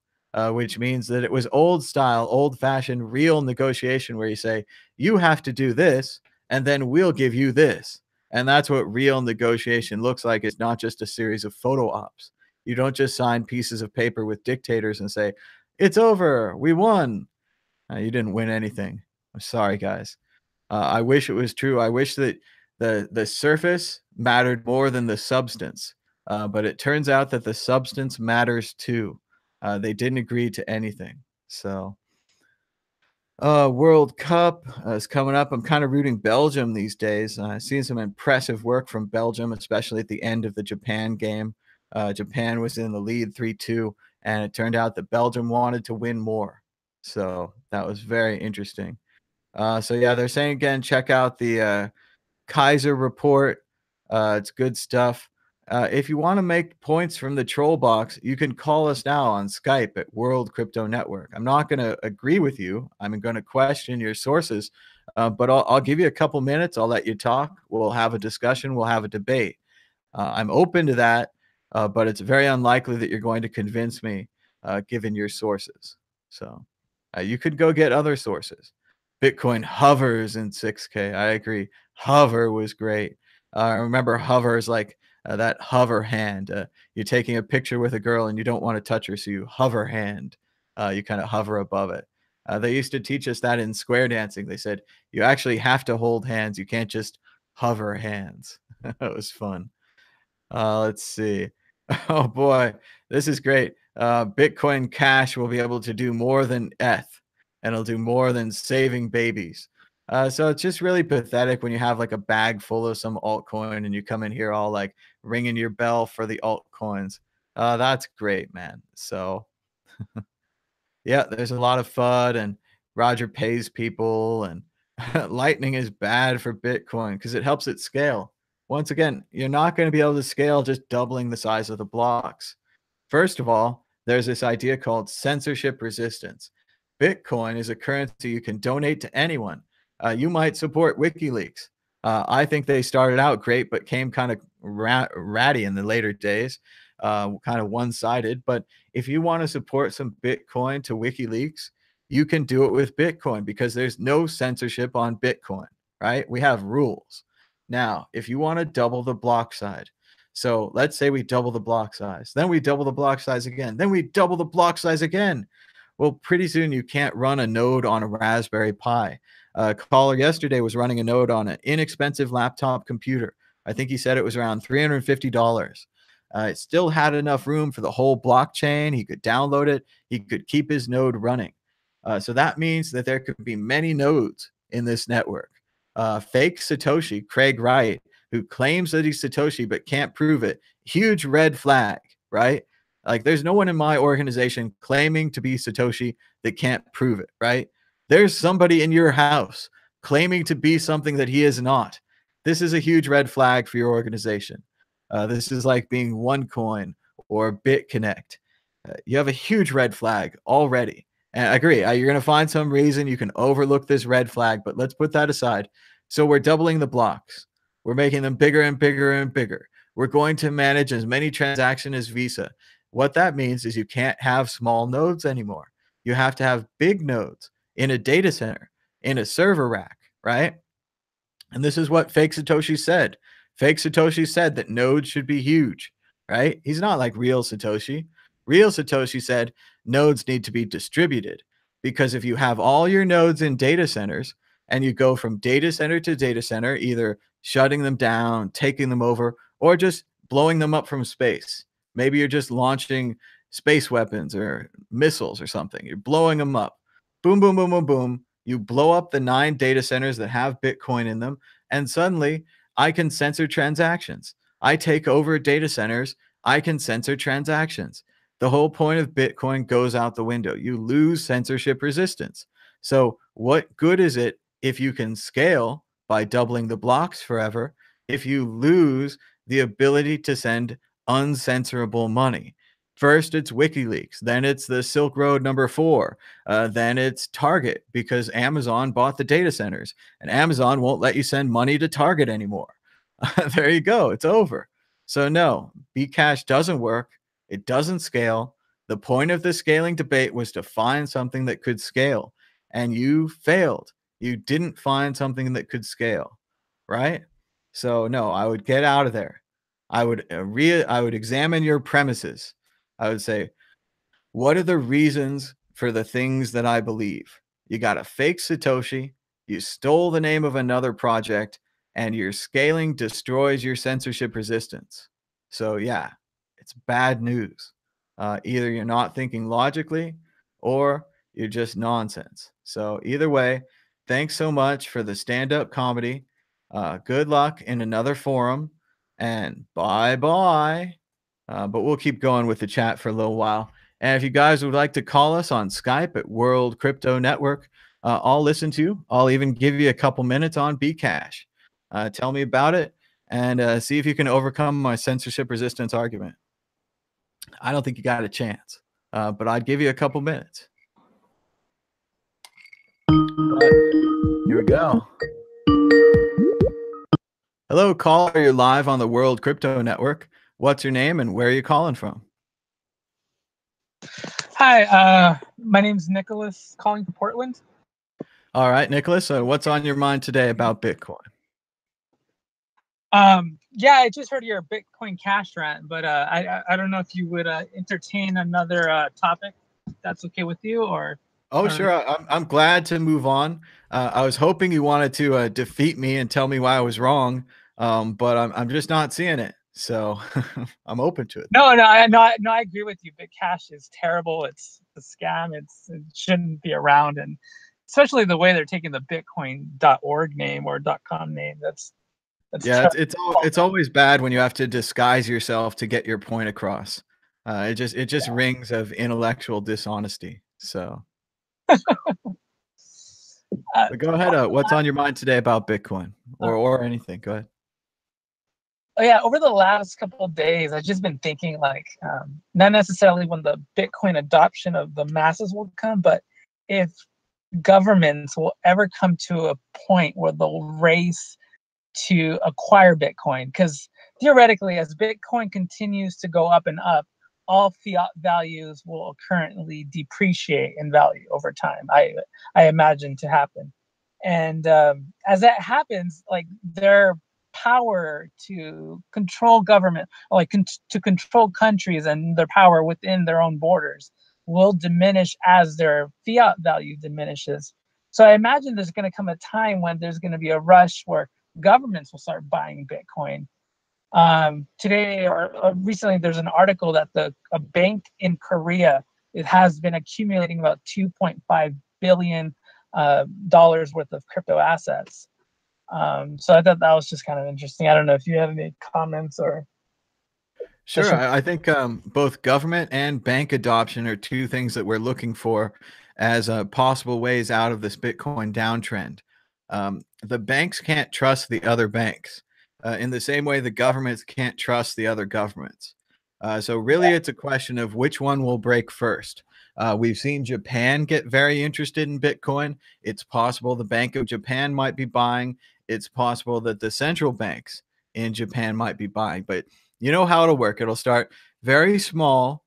Which means that it was old style, old fashioned, real negotiation where you say, you have to do this, and then we'll give you this. And that's what real negotiation looks like. It's not just a series of photo ops. You don't just sign pieces of paper with dictators and say, it's over, we won. You didn't win anything. I'm sorry, guys. I wish it was true. I wish that the surface mattered more than the substance. But it turns out that the substance matters too. They didn't agree to anything. So, World Cup is coming up. I'm kind of rooting Belgium these days. I've seen some impressive work from Belgium, especially at the end of the Japan game. Japan was in the lead 3-2, and it turned out that Belgium wanted to win more. So that was very interesting. So yeah, they're saying again, check out the Kaiser report. It's good stuff. If you want to make points from the troll box, you can call us now on Skype at World Crypto Network. I'm not going to agree with you. I'm going to question your sources, but I'll give you a couple minutes. I'll let you talk. We'll have a discussion. We'll have a debate. I'm open to that, but it's very unlikely that you're going to convince me given your sources. So you could go get other sources. Bitcoin hovers in 6K. I agree. Hover was great. I remember hover is like that hover hand. You're taking a picture with a girl and you don't want to touch her, so you hover hand. You kind of hover above it. They used to teach us that in square dancing. They said you actually have to hold hands. You can't just hover hands. That was fun. Let's see. Oh boy, this is great. Bitcoin Cash will be able to do more than ETH, and it'll do more than saving babies. So it's just really pathetic when you have like a bag full of some altcoin and you come in here all like ringing your bell for the altcoins. That's great, man. So yeah, there's a lot of FUD and Roger pays people and Lightning is bad for Bitcoin because it helps it scale. Once again, you're not going to be able to scale just doubling the size of the blocks. First of all, there's this idea called censorship resistance. Bitcoin is a currency you can donate to anyone. You might support WikiLeaks. I think they started out great, but came kind of ratty in the later days, kind of one-sided. But if you want to support some Bitcoin to WikiLeaks, you can do it with Bitcoin because there's no censorship on Bitcoin, right? We have rules. Now, if you want to double the block size, so let's say we double the block size, then we double the block size again, then we double the block size again. Well, pretty soon you can't run a node on a Raspberry Pi. A caller yesterday was running a node on an inexpensive laptop computer. I think he said it was around $350. It still had enough room for the whole blockchain. He could download it. He could keep his node running. So that means that there could be many nodes in this network. Fake Satoshi, Craig Wright, who claims that he's Satoshi but can't prove it. Huge red flag, right? Like, there's no one in my organization claiming to be Satoshi that can't prove it, right? There's somebody in your house claiming to be something that he is not. This is a huge red flag for your organization. This is like being OneCoin or BitConnect. You have a huge red flag already. And I agree. You're going to find some reason you can overlook this red flag, but let's put that aside. So we're doubling the blocks. We're making them bigger and bigger and bigger. We're going to manage as many transactions as Visa. What that means is you can't have small nodes anymore. You have to have big nodes in a data center, in a server rack, right? And this is what fake Satoshi said. Fake Satoshi said that nodes should be huge, right? He's not like real Satoshi. Real Satoshi said nodes need to be distributed, because if you have all your nodes in data centers and you go from data center to data center, either shutting them down, taking them over, or just blowing them up from space. Maybe you're just launching space weapons or missiles or something. You're blowing them up. Boom, boom, boom, boom, boom. You blow up the 9 data centers that have Bitcoin in them, and suddenly I can censor transactions. I take over data centers. I can censor transactions. The whole point of Bitcoin goes out the window. You lose censorship resistance. So, what good is it if you can scale by doubling the blocks forever if you lose the ability to send uncensorable money? First, it's WikiLeaks. Then it's the Silk Road #4. Then it's Target, because Amazon bought the data centers and Amazon won't let you send money to Target anymore. There you go. It's over. So, no, Bcash doesn't work. It doesn't scale. The point of the scaling debate was to find something that could scale, and you failed. You didn't find something that could scale, right? So, no, I would get out of there. I would examine your premises. I would say, what are the reasons for the things that I believe? You got a fake Satoshi, you stole the name of another project, and your scaling destroys your censorship resistance. So, yeah, it's bad news. Either you're not thinking logically or you're just nonsense. So, either way, thanks so much for the stand up comedy. Good luck in another forum, and bye bye. But we'll keep going with the chat for a little while. And if you guys would like to call us on Skype at World Crypto Network, I'll listen to you. I'll even give you a couple minutes on Bcash. Tell me about it, and see if you can overcome my censorship resistance argument. I don't think you got a chance, but I'd give you a couple minutes. But here we go. Hello, caller. You're live on the World Crypto Network. What's your name and where are you calling from? Hi, my name's Nicholas, calling from Portland. All right, Nicholas. What's on your mind today about Bitcoin? Yeah, I just heard your Bitcoin Cash rant, but I don't know if you would entertain another topic. If that's okay with you, or? Oh, sure. I'm glad to move on. I was hoping you wanted to defeat me and tell me why I was wrong, but I'm just not seeing it. So I'm open to it. No, I agree with you. Bitcash is terrible. It's a scam. It shouldn't be around, and especially the way they're taking the Bitcoin.org name or .com name. That's yeah. It's always bad when you have to disguise yourself to get your point across. It just rings of intellectual dishonesty. So. But go ahead. What's on your mind today about Bitcoin or anything? Go ahead. Oh yeah, over the last couple of days, I've just been thinking, like, not necessarily when the Bitcoin adoption of the masses will come, but if governments will ever come to a point where they'll race to acquire Bitcoin. Because theoretically, as Bitcoin continues to go up and up, all fiat values will currently depreciate in value over time. I imagine to happen. And as that happens, like, their power to control government, like to control countries and their power within their own borders will diminish as their fiat value diminishes. So I imagine there's going to come a time when there's going to be a rush where governments will start buying Bitcoin. Today or recently, there's an article that a bank in Korea, it has been accumulating about $2.5 billion worth of crypto assets. So I thought that was just kind of interesting. I don't know if you have any comments or. Sure. I think both government and bank adoption are two things that we're looking for as possible ways out of this Bitcoin downtrend. The banks can't trust the other banks in the same way the governments can't trust the other governments. So really, it's a question of which one will break first. We've seen Japan get very interested in Bitcoin. It's possible the Bank of Japan might be buying. It's possible that the central banks in Japan might be buying. But you know how it'll work. It'll start very small.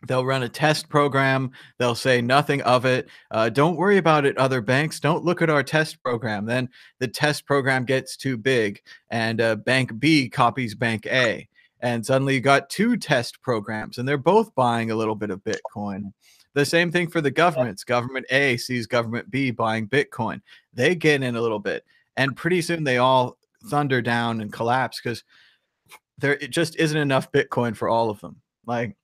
They'll run a test program. They'll say nothing of it. Don't worry about it, other banks. Don't look at our test program. Then the test program gets too big, and Bank B copies Bank A. And suddenly you got two test programs, and they're both buying a little bit of Bitcoin. The same thing for the governments. Government A sees government B buying Bitcoin. They get in a little bit, and pretty soon they all thunder down and collapse because there it just isn't enough Bitcoin for all of them. Like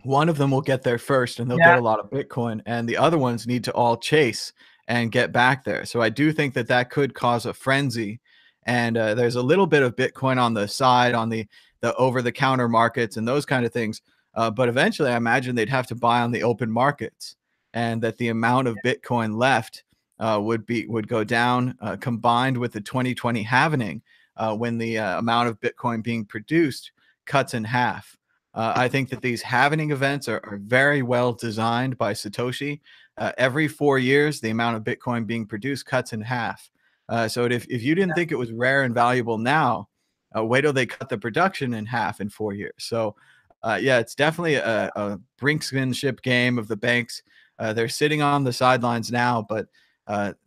one of them will get there first and they'll get Yeah. a lot of Bitcoin, and the other ones need to all chase and get back there. So I do think that that could cause a frenzy. And there's a little bit of Bitcoin on the side, on the over the counter markets and those kind of things. But eventually, I imagine they'd have to buy on the open markets, and that the amount of Bitcoin left would go down, combined with the 2020 halvening, when the amount of Bitcoin being produced cuts in half. I think that these halvening events are very well designed by Satoshi. Every 4 years, the amount of Bitcoin being produced cuts in half. So if you didn't think it was rare and valuable now, wait till they cut the production in half in 4 years. So yeah, it's definitely a brinksmanship game of the banks. They're sitting on the sidelines now, but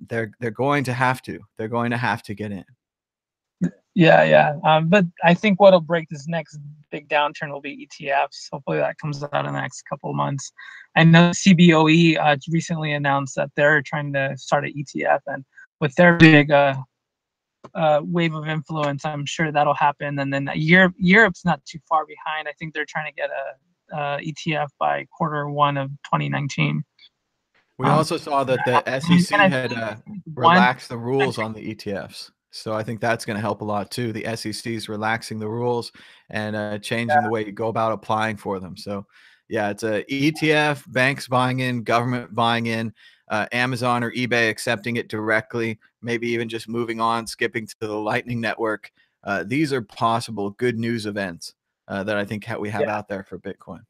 they're going to have to. They're going to have to get in. Yeah. But I think what'll break this next big downturn will be ETFs. Hopefully that comes out in the next couple of months. I know CBOE recently announced that they're trying to start an ETF, and with their big wave of influence, I'm sure that'll happen. And then Europe's not too far behind. I think they're trying to get a ETF by Q1 of 2019. We also saw that the SEC had relaxed the rules on the ETFs. So I think that's going to help a lot too. The SEC's relaxing the rules and changing the way you go about applying for them. So yeah, it's a ETF, banks buying in, government buying in, Amazon or eBay accepting it directly, maybe even just moving on, skipping to the Lightning Network. These are possible good news events that I think we have out there for Bitcoin.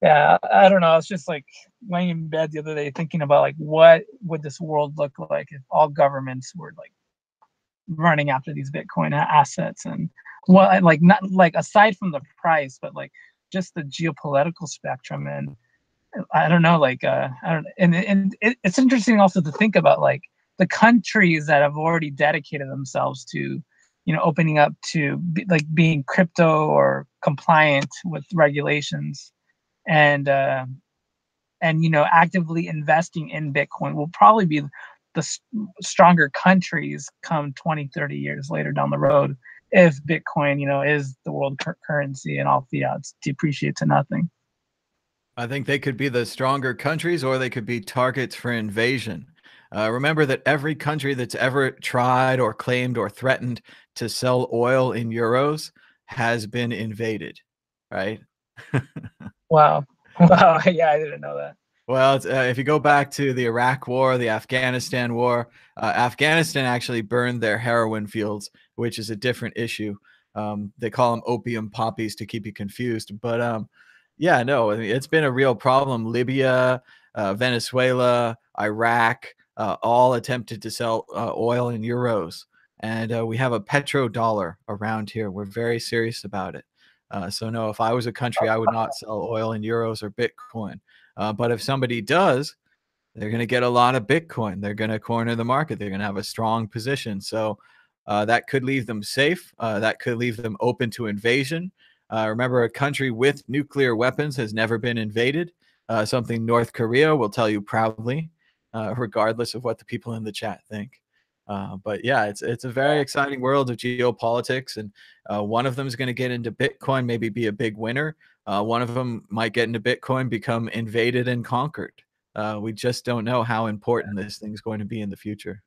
Yeah, I don't know. I was just like laying in bed the other day thinking about like what would this world look like if all governments were like running after these Bitcoin assets, and what, like, not like aside from the price, but like just the geopolitical spectrum. And I don't know, like I don't, and it's interesting also to think about like the countries that have already dedicated themselves to, opening up to being crypto or compliant with regulations, and actively investing in Bitcoin will probably be the stronger countries come 20, 30 years later down the road, if Bitcoin, is the world currency and all fiats depreciate to nothing. I think they could be the stronger countries, or they could be targets for invasion. Remember that every country that's ever tried or claimed or threatened to sell oil in euros has been invaded, right? Wow. Wow. Yeah, I didn't know that. Well, if you go back to the Iraq War, the Afghanistan War, Afghanistan actually burned their heroin fields, which is a different issue. They call them opium poppies to keep you confused. But yeah, no, I mean, it's been a real problem. Libya, Venezuela, Iraq, all attempted to sell oil in euros. And we have a petrodollar around here. We're very serious about it. So no, if I was a country, I would not sell oil in euros or Bitcoin. But if somebody does, they're going to get a lot of Bitcoin. They're going to corner the market. They're going to have a strong position. So that could leave them safe. That could leave them open to invasion. Remember, a country with nuclear weapons has never been invaded. Something North Korea will tell you proudly, regardless of what the people in the chat think. But yeah, it's a very exciting world of geopolitics, and one of them is going to get into Bitcoin, maybe be a big winner. One of them might get into Bitcoin, become invaded and conquered. We just don't know how important this thing's going to be in the future.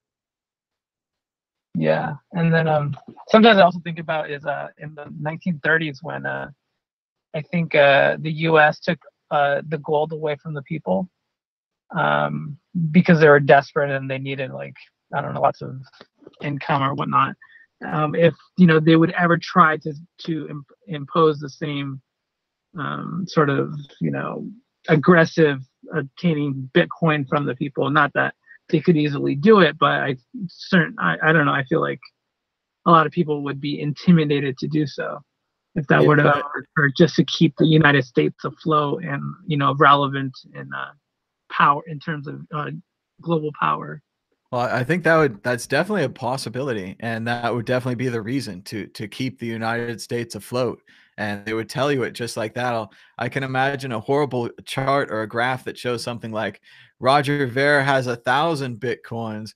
Yeah, and then sometimes I also think about is in the 1930s when I think the U.S. took the gold away from the people um, because they were desperate and they needed, like, I don't know, lots of income or whatnot. If they would ever try to impose the same sort of aggressive obtaining Bitcoin from the people, not that they could easily do it, but I don't know. I feel like a lot of people would be intimidated to do so if that were to Yeah, occur, just to keep the United States afloat and relevant in power in terms of global power. well, I think that's definitely a possibility, and that would definitely be the reason to keep the United States afloat. And they would tell you it just like that. I can imagine a horrible chart or a graph that shows something like Roger Ver has 1,000 bitcoins,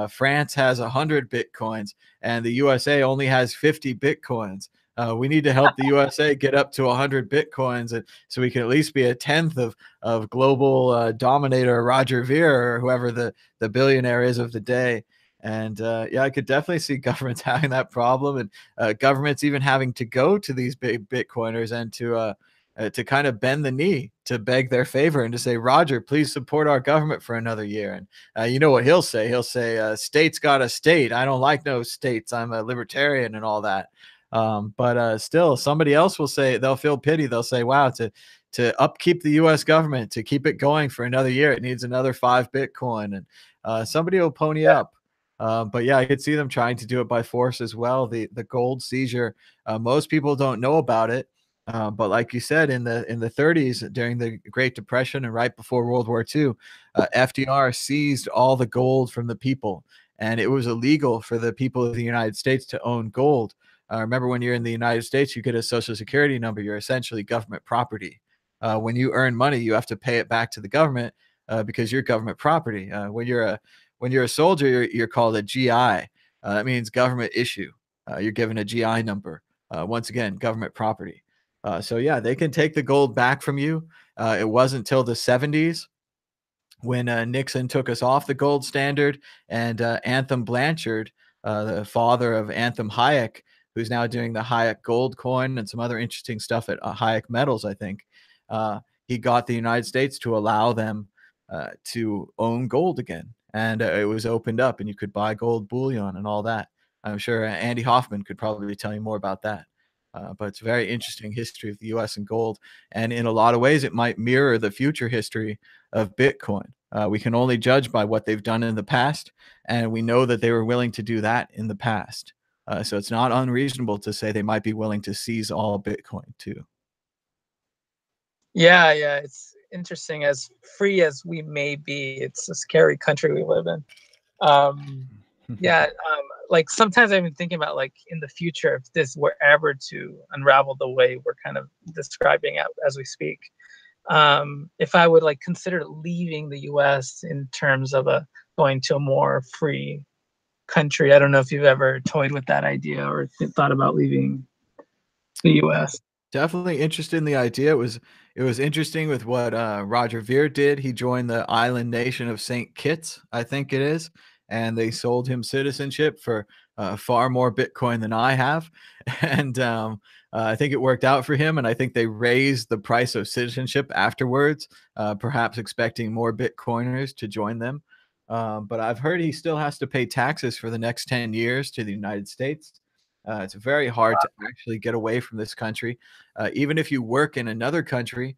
France has 100 bitcoins, and the USA only has 50 bitcoins. We need to help the USA get up to 100 bitcoins, and so we can at least be a tenth of global dominator Roger Ver or whoever the billionaire is of the day. And yeah, I could definitely see governments having that problem, and governments even having to go to these big Bitcoiners and to kind of bend the knee to beg their favor and to say, Roger, please support our government for another year. And you know what he'll say? He'll say, states got a state. I don't like no states. I'm a libertarian and all that. But still, somebody else will say, they'll feel pity. They'll say, wow, to upkeep the U.S. government, to keep it going for another year, it needs another 5 Bitcoin, and somebody will pony up. But yeah, I could see them trying to do it by force as well. The gold seizure, most people don't know about it, but like you said, in the 30s during the Great Depression and right before World War II, FDR seized all the gold from the people, and it was illegal for the people of the United States to own gold. Remember, when you're in the United States, you get a social security number. You're essentially government property. When you earn money, you have to pay it back to the government because you're government property. When you're a soldier, you're called a GI. That means government issue. You're given a GI number. Once again, government property. So yeah, they can take the gold back from you. It wasn't until the 70s when Nixon took us off the gold standard, and Anthem Blanchard, the father of Anthem Hayek, who's now doing the Hayek gold coin and some other interesting stuff at Hayek Metals, I think. He got the United States to allow them to own gold again. And it was opened up, and you could buy gold bullion and all that. I'm sure Andy Hoffman could probably tell you more about that. But it's a very interesting history of the US and gold. And in a lot of ways, it might mirror the future history of Bitcoin. We can only judge by what they've done in the past, and we know that they were willing to do that in the past. So it's not unreasonable to say they might be willing to seize all Bitcoin too. Yeah, yeah, it's interesting. As free as we may be, it's a scary country we live in. Yeah, like sometimes I've been thinking about, like, in the future, if this were ever to unravel the way we're kind of describing it as we speak, if I would, like, consider leaving the U.S. in terms of going to a more free country. I don't know if you've ever toyed with that idea or thought about leaving the U.S. Definitely interested in the idea. It was interesting with what Roger Ver did. He joined the island nation of St. Kitts, I think it is, and they sold him citizenship for far more Bitcoin than I have, and I think it worked out for him. And I think they raised the price of citizenship afterwards, perhaps expecting more Bitcoiners to join them. But I've heard he still has to pay taxes for the next 10 years to the United States. It's very hard to actually get away from this country. Even if you work in another country,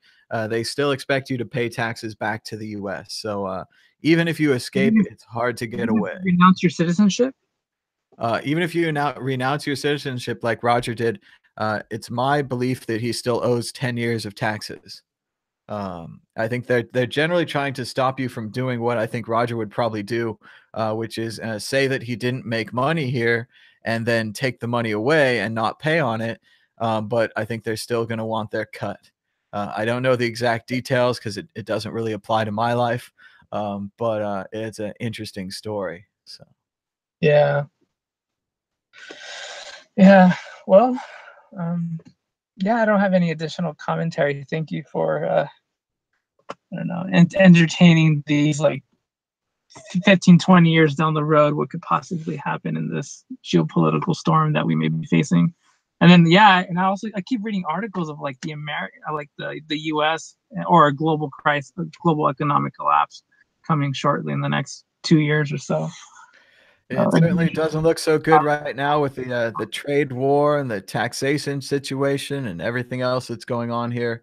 they still expect you to pay taxes back to the US. So even if you escape, it's hard to get away. Renounce your citizenship? Even if you renounce your citizenship like Roger did, it's my belief that he still owes 10 years of taxes. I think they're generally trying to stop you from doing what I think Roger would probably do, which is say that he didn't make money here and then take the money away and not pay on it. But I think they're still going to want their cut. I don't know the exact details because it doesn't really apply to my life, but it's an interesting story. So Yeah. Yeah. Well, yeah, I don't have any additional commentary. Thank you for I don't know, entertaining these, like, 15, 20 years down the road, what could possibly happen in this geopolitical storm that we may be facing. And then, yeah, and I keep reading articles of like the U.S. or a global crisis, a global economic collapse coming shortly in the next 2 years or so. It certainly doesn't look so good right now with the trade war and the taxation situation and everything else that's going on here.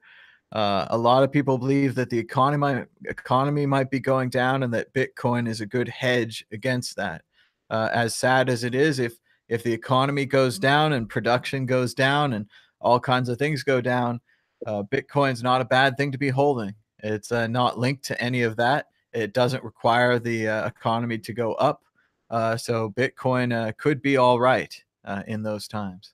A lot of people believe that the economy might be going down and that Bitcoin is a good hedge against that. As sad as it is, if the economy goes down and production goes down and all kinds of things go down, Bitcoin's not a bad thing to be holding. It's not linked to any of that. It doesn't require the economy to go up. So Bitcoin could be all right in those times.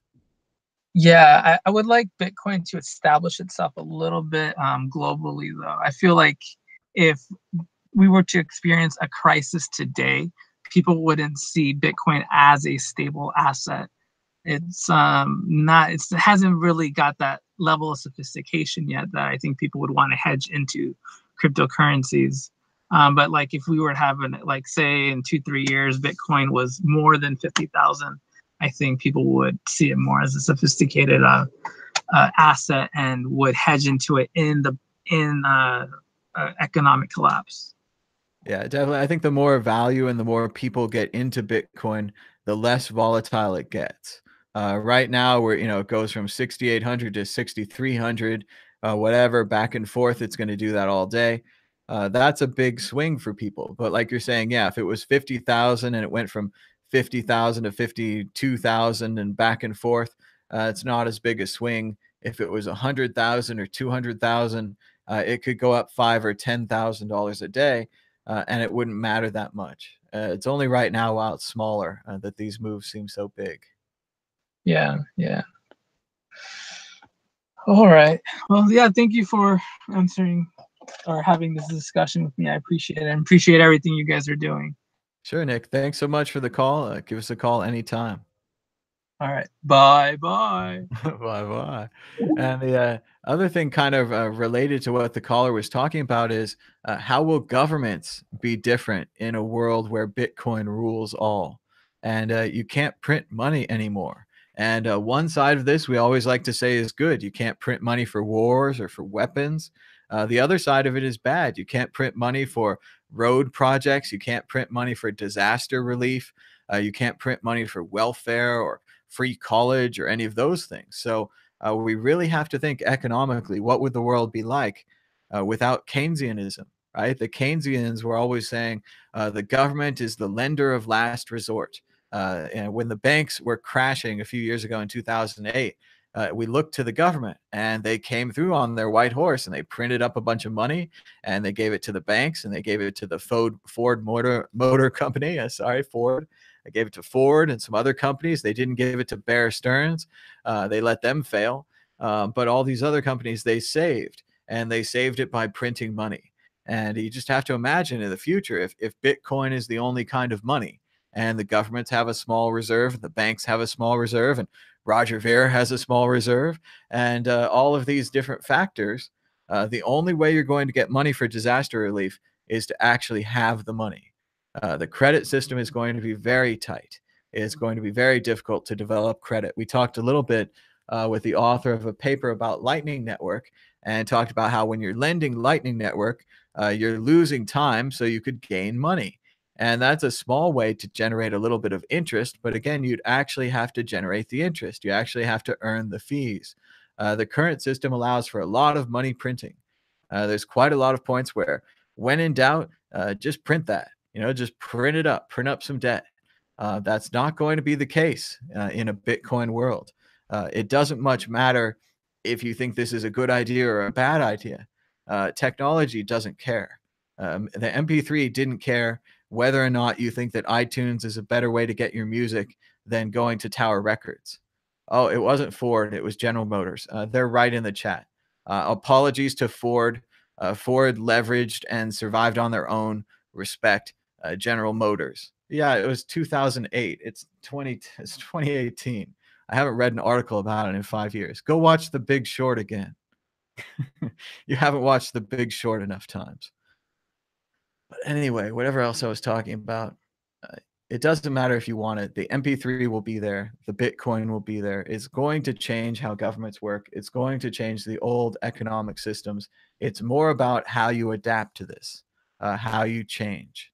Yeah, I would like Bitcoin to establish itself a little bit globally, though. I feel like if we were to experience a crisis today, people wouldn't see Bitcoin as a stable asset. It's not, it hasn't really got that level of sophistication yet that I think people would want to hedge into cryptocurrencies. But like if we were to have like say in 2-3 years, Bitcoin was more than 50,000, I think people would see it more as a sophisticated asset and would hedge into it in economic collapse. Yeah, definitely. I think the more value and the more people get into Bitcoin, the less volatile it gets. Right now, it goes from 6,800 to 6,300, whatever, back and forth. It's going to do that all day. That's a big swing for people. But like you're saying, yeah, if it was 50,000 and it went from 50,000 to 52,000 and back and forth, it's not as big a swing. If it was 100,000 or 200,000, it could go up $5,000 or $10,000 a day. And it wouldn't matter that much. It's only right now while it's smaller that these moves seem so big. Yeah, yeah. All right. Well, yeah, thank you for answering or having this discussion with me. I appreciate it. And appreciate everything you guys are doing. Sure, Nick. Thanks so much for the call. Give us a call anytime. All right. Bye bye. Bye-bye. And the other thing kind of related to what the caller was talking about is how will governments be different in a world where Bitcoin rules all? And you can't print money anymore. And one side of this we always like to say is good. You can't print money for wars or for weapons. The other side of it is bad. You can't print money for road projects. You can't print money for disaster relief. You can't print money for welfare or free college or any of those things. So we really have to think economically, what would the world be like without Keynesianism, right? The Keynesians were always saying the government is the lender of last resort. And when the banks were crashing a few years ago in 2008, we looked to the government and they came through on their white horse and they printed up a bunch of money and they gave it to the banks and they gave it to the Ford Motor Company. Ford. They gave it to Ford and some other companies. They didn't give it to Bear Stearns. They let them fail. But all these other companies, they saved, and they saved it by printing money. And you just have to imagine in the future, if Bitcoin is the only kind of money and the governments have a small reserve, the banks have a small reserve, and Roger Ver has a small reserve, and all of these different factors, the only way you're going to get money for disaster relief is to actually have the money. The credit system is going to be very tight. It's going to be very difficult to develop credit. We talked a little bit with the author of a paper about Lightning Network and talked about how when you're lending Lightning Network, you're losing time so you could gain money. And that's a small way to generate a little bit of interest. But again, you'd actually have to generate the interest. You actually have to earn the fees. The current system allows for a lot of money printing. There's quite a lot of points where, when in doubt, just print that. Just print it up, print up some debt. That's not going to be the case in a Bitcoin world. It doesn't much matter if you think this is a good idea or a bad idea. Technology doesn't care. The MP3 didn't care whether or not you think that iTunes is a better way to get your music than going to Tower Records. Oh, it wasn't Ford. It was General Motors. They're right in the chat. Apologies to Ford. Ford leveraged and survived on their own. Respect. General Motors. Yeah, it was 2008. It's 2018. I haven't read an article about it in 5 years. Go watch The Big Short again. You haven't watched The Big Short enough times. But anyway, whatever else I was talking about, uh, it doesn't matter if you want it. The MP3 will be there. The Bitcoin will be there. It's going to change how governments work. It's going to change the old economic systems. It's more about how you adapt to this, how you change.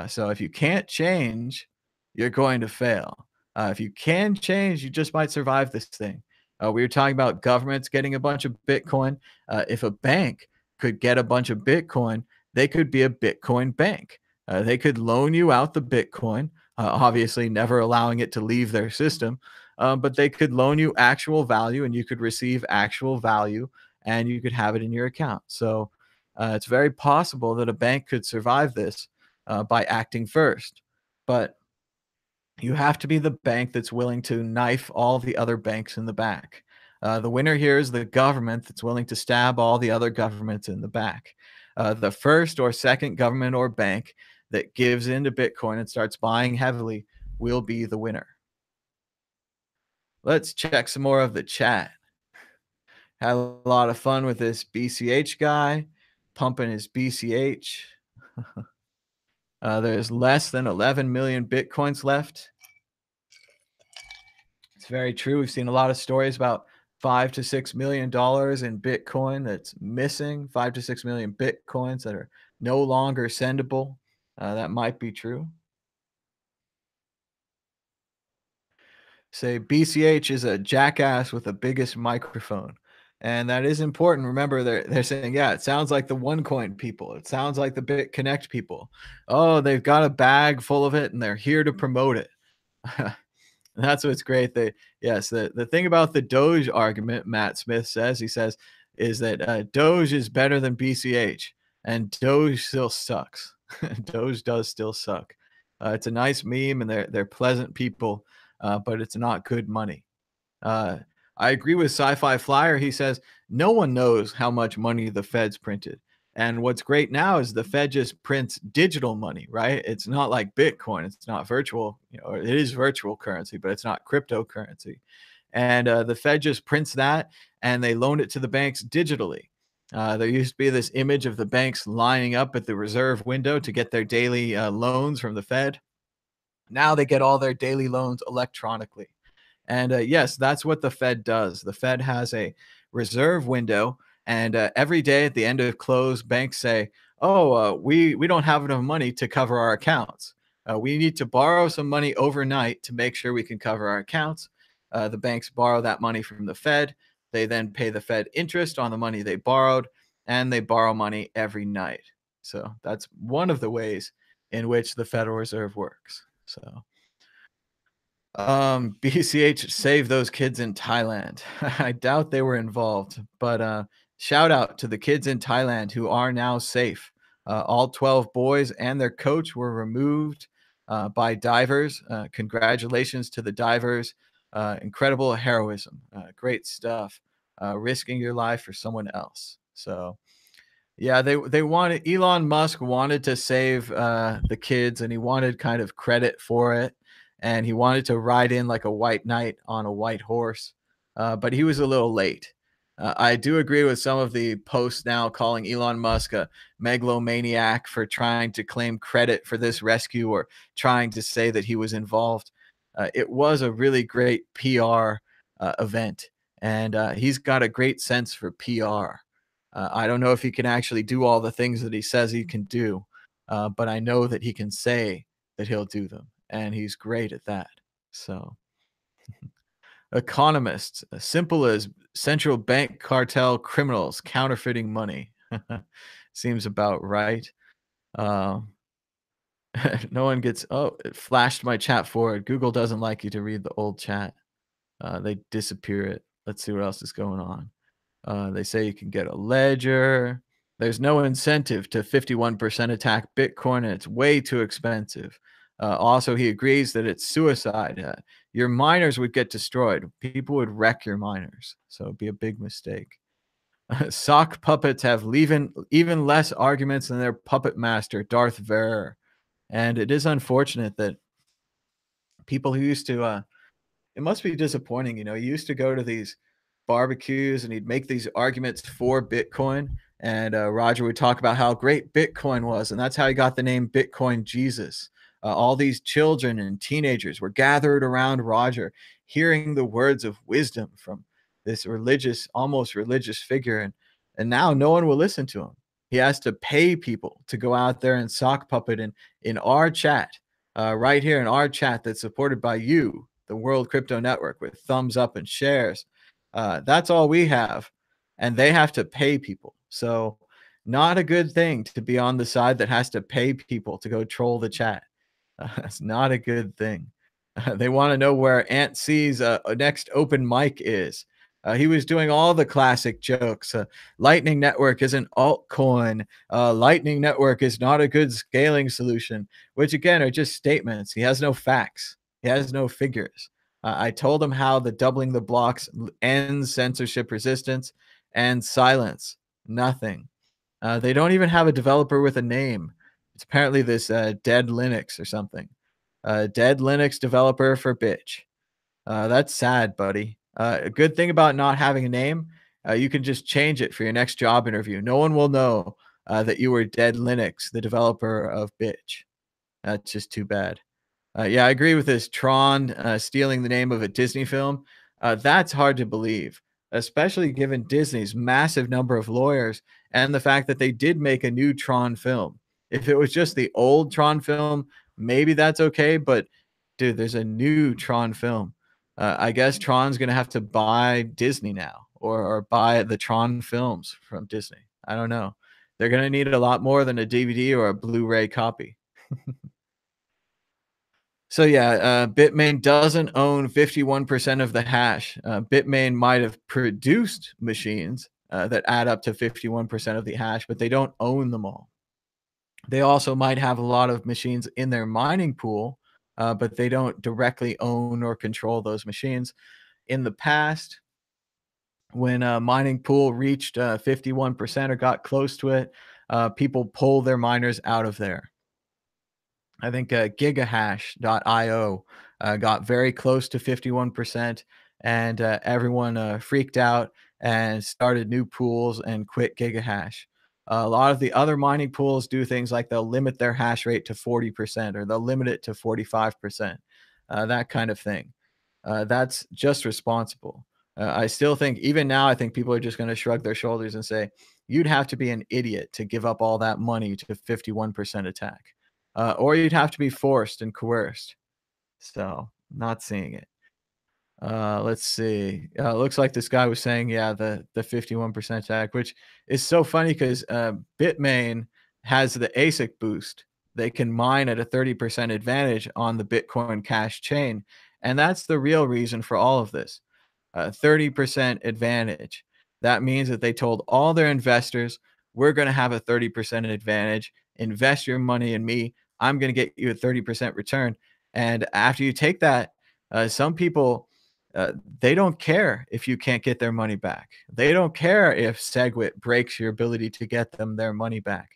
So if you can't change, you're going to fail. If you can change, you just might survive this thing. We were talking about governments getting a bunch of Bitcoin. If a bank could get a bunch of Bitcoin, they could be a Bitcoin bank. They could loan you out the Bitcoin, obviously never allowing it to leave their system, but they could loan you actual value and you could receive actual value and you could have it in your account. So it's very possible that a bank could survive this by acting first. But you have to be the bank that's willing to knife all the other banks in the back. The winner here is the government that's willing to stab all the other governments in the back. The first or second government or bank that gives into Bitcoin and starts buying heavily will be the winner. Let's check some more of the chat. Had a lot of fun with this BCH guy pumping his BCH. There's less than 11 million Bitcoins left. It's very true. We've seen a lot of stories about $5 to $6 million in Bitcoin that's missing, 5 to 6 million Bitcoins that are no longer sendable. That might be true. Say BCH is a jackass with the biggest microphone. And that is important. Remember, they're saying, yeah, it sounds like the OneCoin people. It sounds like the BitConnect people. Oh, they've got a bag full of it and they're here to promote it. That's what's great. The thing about the Doge argument, Matt Smith says, he says, is that Doge is better than BCH, and Doge still sucks. Doge does still suck. It's a nice meme, and they're pleasant people, but it's not good money. I agree with Sci-Fi Flyer. He says no one knows how much money the Fed's printed. And what's great now is the Fed just prints digital money, right? It's not like Bitcoin. It's not virtual. It is virtual currency, but it's not cryptocurrency. And the Fed just prints that and they loan it to the banks digitally. There used to be this image of the banks lining up at the reserve window to get their daily loans from the Fed. Now they get all their daily loans electronically. And yes, that's what the Fed does. The Fed has a reserve window, and every day at the end of close, banks say, "Oh, we don't have enough money to cover our accounts. We need to borrow some money overnight to make sure we can cover our accounts." The banks borrow that money from the Fed. They then pay the Fed interest on the money they borrowed, and they borrow money every night. So that's one of the ways in which the Federal Reserve works. So. BCH save those kids in Thailand. I doubt they were involved, but shout out to the kids in Thailand who are now safe. All 12 boys and their coach were removed by divers. Congratulations to the divers. Incredible heroism. Great stuff. Risking your life for someone else. So yeah, they wanted Elon Musk wanted to save the kids, and he wanted kind of credit for it, and he wanted to ride in like a white knight on a white horse, but he was a little late. I do agree with some of the posts now calling Elon Musk a megalomaniac for trying to claim credit for this rescue or trying to say that he was involved. It was a really great PR event, and he's got a great sense for PR. I don't know if he can actually do all the things that he says he can do, but I know that he can say that he'll do them, and he's great at that. So, economists, as simple as central bank cartel criminals counterfeiting money. Seems about right. Uh, no one gets. Oh, it flashed my chat forward. Google doesn't like you to read the old chat. They disappear it. Let's see what else is going on. They say you can get a ledger. There's no incentive to 51% attack Bitcoin, and it's way too expensive. Also, he agrees that it's suicide. Your miners would get destroyed. People would wreck your miners, so it'd be a big mistake. Sock puppets have even less arguments than their puppet master, Darth Vader. And it is unfortunate that people who used to it must be disappointing. He used to go to these barbecues and he'd make these arguments for Bitcoin, And Roger would talk about how great Bitcoin was, and that's how he got the name Bitcoin Jesus. All these children and teenagers were gathered around Roger, hearing the words of wisdom from this religious, almost religious figure. And now no one will listen to him. He has to pay people to go out there and sock puppet in our chat, right here in our chat that's supported by you, the World Crypto Network, with thumbs up and shares. That's all we have, and they have to pay people. So, not a good thing to be on the side that has to pay people to go troll the chat. That's not a good thing. They want to know where Aunt C's next open mic is. He was doing all the classic jokes. Lightning Network is an altcoin. Lightning Network is not a good scaling solution, which again are just statements. He has no facts. He has no figures. I told him how the doubling the blocks ends censorship resistance and silence. Nothing. They don't even have a developer with a name. It's apparently this Dead Linux or something. Dead Linux developer for bitch. That's sad, buddy. A good thing about not having a name, you can just change it for your next job interview. No one will know that you were Dead Linux, the developer of bitch. That's just too bad. Yeah, I agree with this. Tron stealing the name of a Disney film. That's hard to believe, especially given Disney's massive number of lawyers and the fact that they did make a new Tron film. If it was just the old Tron film, maybe that's okay. But dude, there's a new Tron film. I guess Tron's gonna have to buy Disney now, or buy the Tron films from Disney. I don't know. They're gonna need a lot more than a DVD or a Blu-ray copy. So yeah, Bitmain doesn't own 51% of the hash. Bitmain might have produced machines that add up to 51% of the hash, but they don't own them all. They also might have a lot of machines in their mining pool, but they don't directly own or control those machines. In the past, when a mining pool reached 51% or got close to it, people pull their miners out of there. I think gigahash.io got very close to 51%, and everyone freaked out and started new pools and quit gigahash. A lot of the other mining pools do things like they'll limit their hash rate to 40%, or they'll limit it to 45%, that kind of thing. That's just responsible. I still think, even now, I think people are just going to shrug their shoulders and say, you'd have to be an idiot to give up all that money to 51% attack. Or you'd have to be forced and coerced. So, not seeing it. Let's see. Looks like this guy was saying, yeah, the 51% tag, which is so funny because Bitmain has the ASIC boost. They can mine at a 30% advantage on the Bitcoin Cash chain. And that's the real reason for all of this. 30% advantage. That means that they told all their investors, we're going to have a 30% advantage. Invest your money in me. I'm going to get you a 30% return. And after you take that, some people, they don't care if you can't get their money back. They don't care if SegWit breaks your ability to get them their money back.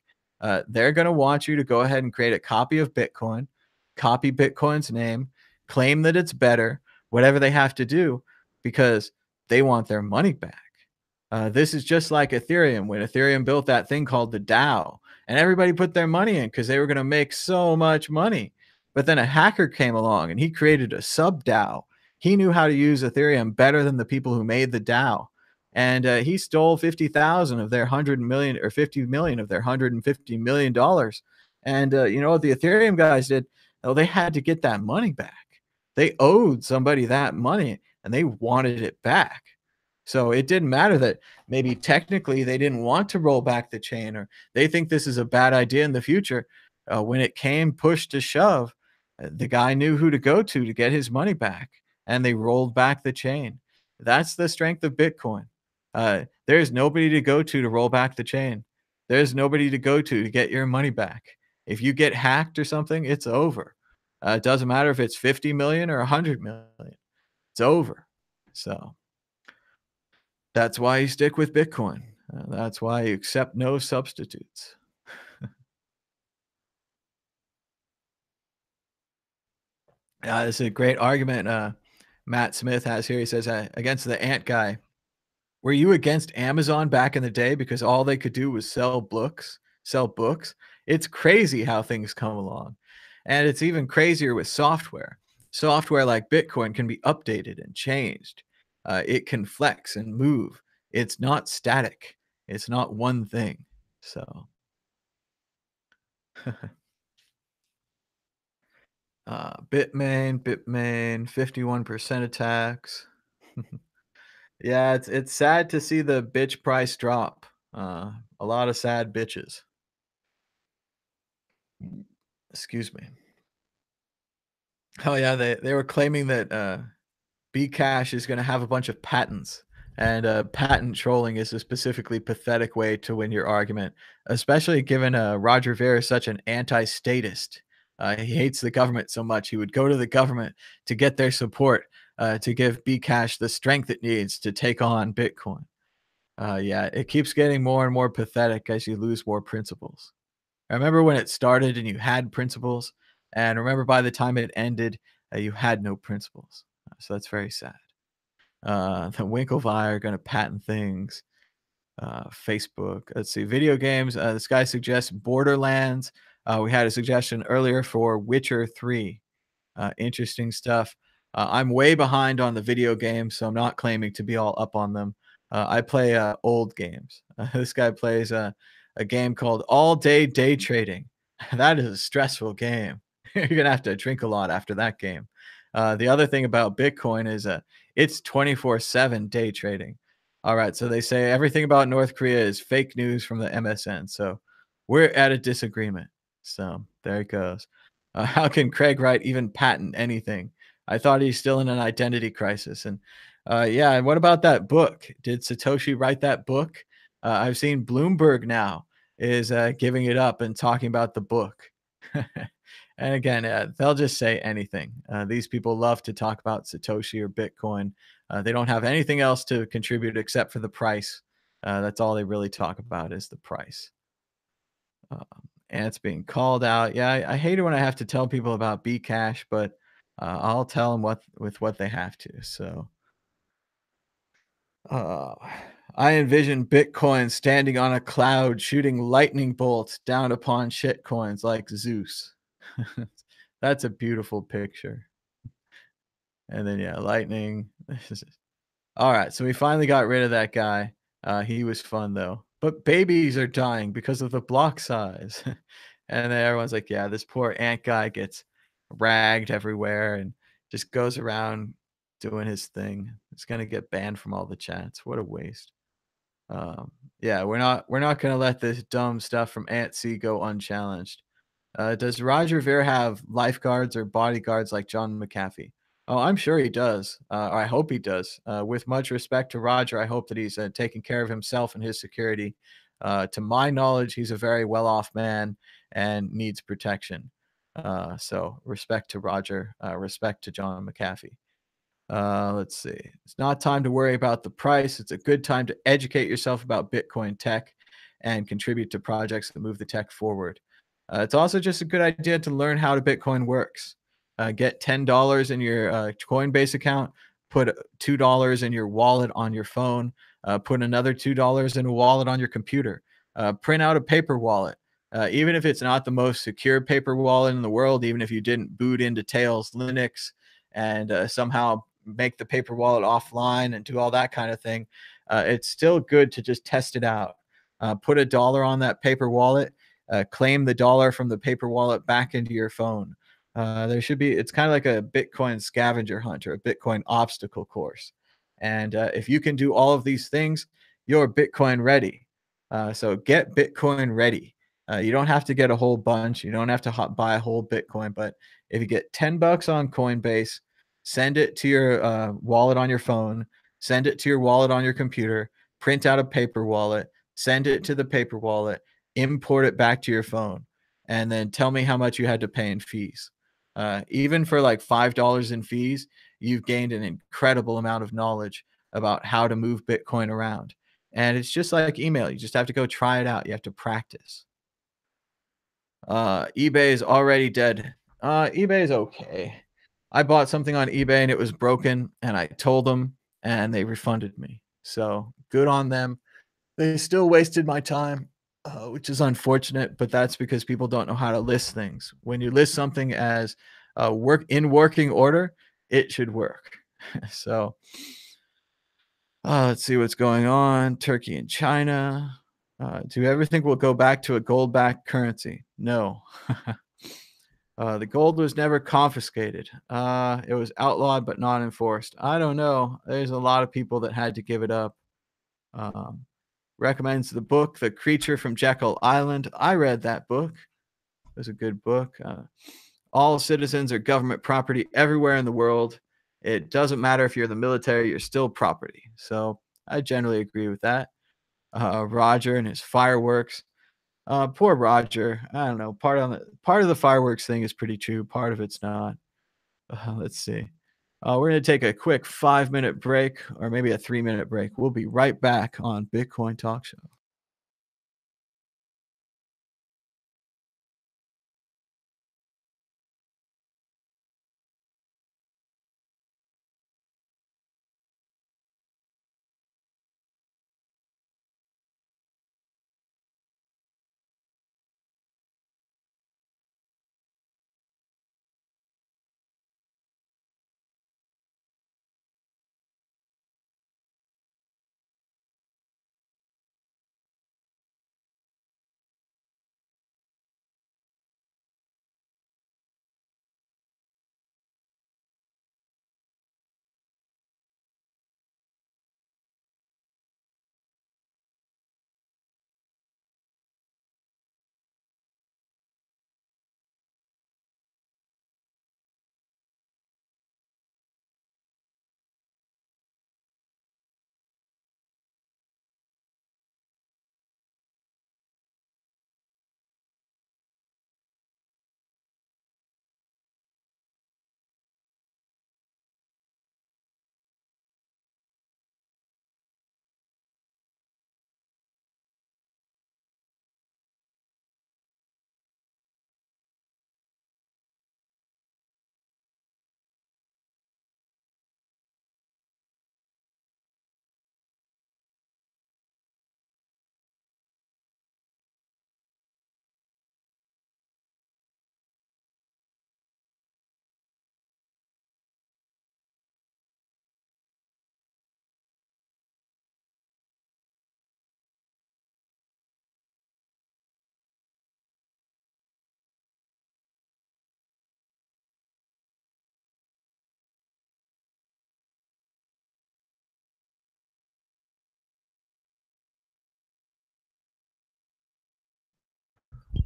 They're going to want you to go ahead and create a copy of Bitcoin, copy Bitcoin's name, claim that it's better, whatever they have to do, because they want their money back. This is just like Ethereum, when Ethereum built that thing called the DAO, and everybody put their money in because they were going to make so much money. But then a hacker came along and he created a sub DAO. He knew how to use Ethereum better than the people who made the DAO. And he stole 50,000 of their 100 million, or 50 million of their $150 million. And you know what the Ethereum guys did? Oh, they had to get that money back. They owed somebody that money and they wanted it back. So it didn't matter that maybe technically they didn't want to roll back the chain, or they think this is a bad idea in the future. When it came push to shove, the guy knew who to go to get his money back, and they rolled back the chain. That's the strength of Bitcoin. There's nobody to go to roll back the chain. There's nobody to go to get your money back. If you get hacked or something, it's over. It doesn't matter if it's 50 million or 100 million. It's over. So that's why you stick with Bitcoin. That's why you accept no substitutes. This is a great argument Matt Smith has here. He says, against the ant guy, Were you against Amazon back in the day because all they could do was sell books? Sell books? It's crazy how things come along. And it's even crazier with software. Software like Bitcoin can be updated and changed. It can flex and move. It's not static. It's not one thing. So, Bitmain, 51% attacks. Yeah, it's sad to see the bitch price drop. A lot of sad bitches. Excuse me. Oh yeah, they were claiming that Bcash is going to have a bunch of patents, and patent trolling is a specifically pathetic way to win your argument, especially given Roger Ver is such an anti-statist. He hates the government so much he would go to the government to get their support to give Bcash the strength it needs to take on Bitcoin. Yeah, it keeps getting more and more pathetic as you lose more principles. I remember when it started and you had principles, and remember by the time it ended, you had no principles. So that's very sad. The Winklevi are going to patent things. Facebook. Let's see. Video games. This guy suggests Borderlands. We had a suggestion earlier for Witcher 3. Interesting stuff. I'm way behind on the video games, so I'm not claiming to be all up on them. I play old games. This guy plays a game called All Day Day Trading. That is a stressful game. You're going to have to drink a lot after that game. The other thing about Bitcoin is it's 24/7 day trading. All right, so they say everything about North Korea is fake news from the MSN. So we're at a disagreement. So there it goes. How can Craig Wright even patent anything? I thought he's still in an identity crisis. And yeah, and what about that book? Did Satoshi write that book? I've seen Bloomberg now is giving it up and talking about the book. And again, they'll just say anything. These people love to talk about Satoshi or Bitcoin. They don't have anything else to contribute except for the price. That's all they really talk about is the price. And it's being called out. Yeah, I hate it when I have to tell people about Bcash, but I'll tell them what they have to. So uh, I envision Bitcoin standing on a cloud shooting lightning bolts down upon shitcoins like Zeus. That's a beautiful picture. And then yeah, lightning. All right, so we finally got rid of that guy. He was fun though. But babies are dying because of the block size. And then everyone's like, yeah, this poor ant guy gets ragged everywhere and just goes around doing his thing. It's gonna get banned from all the chats. What a waste. Yeah, we're not gonna let this dumb stuff from Ant C go unchallenged. Does Roger Ver have lifeguards or bodyguards like John McAfee? Oh, I'm sure he does. Or I hope he does. With much respect to Roger, I hope that he's taking care of himself and his security. To my knowledge, he's a very well-off man and needs protection. So respect to Roger, respect to John McAfee. Let's see. It's not time to worry about the price. It's a good time to educate yourself about Bitcoin tech and contribute to projects that move the tech forward. It's also just a good idea to learn how Bitcoin works. Get $10 in your Coinbase account, put $2 in your wallet on your phone, put another $2 in a wallet on your computer, print out a paper wallet. Even if it's not the most secure paper wallet in the world, even if you didn't boot into Tails Linux and somehow make the paper wallet offline and do all that kind of thing, it's still good to just test it out. Put $1 on that paper wallet, claim the dollar from the paper wallet back into your phone. It's kind of like a Bitcoin scavenger hunt or a Bitcoin obstacle course. And if you can do all of these things, you're Bitcoin ready. So get Bitcoin ready. You don't have to get a whole bunch. You don't have to buy a whole Bitcoin. But if you get $10 on Coinbase, send it to your wallet on your phone, send it to your wallet on your computer, print out a paper wallet, send it to the paper wallet, import it back to your phone, and then tell me how much you had to pay in fees. Even for like $5 in fees, you've gained an incredible amount of knowledge about how to move Bitcoin around. And it's just like email. You just have to go try it out. You have to practice. eBay is already dead. eBay is okay. I bought something on eBay and it was broken, and I told them, and they refunded me. So good on them. They still wasted my time, which is unfortunate, but that's because people don't know how to list things. When you list something as working order, it should work. So let's see what's going on. Turkey and China. Do you ever think we'll go back to a gold-backed currency? No. The gold was never confiscated. It was outlawed but not enforced. I don't know. There's a lot of people that had to give it up. Um, recommends the book The Creature from Jekyll Island. I read that book. It was a good book. All citizens are government property everywhere in the world. It doesn't matter if you're the military, you're still property. So I generally agree with that. Roger and his fireworks. Poor Roger. I don't know. Part of the fireworks thing is pretty true. Part of it's not. Let's see. We're going to take a quick 5-minute break, or maybe a 3-minute break. We'll be right back on Bitcoin Talk Show.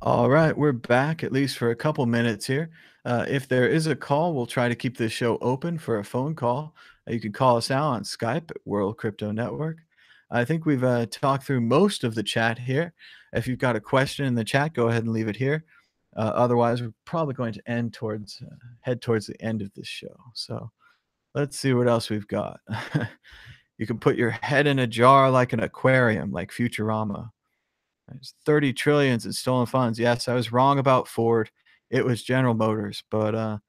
All right, we're back at least for a couple minutes here. If there is a call, we'll try to keep this show open for a phone call. You can call us out on Skype at World Crypto Network. I think we've talked through most of the chat here. If you've got a question in the chat, go ahead and leave it here. Otherwise, we're probably going to head towards the end of this show. So let's see what else we've got. You can put your head in a jar like an aquarium, like Futurama. There's 30 trillions in stolen funds. Yes, I was wrong about Ford. It was General Motors, but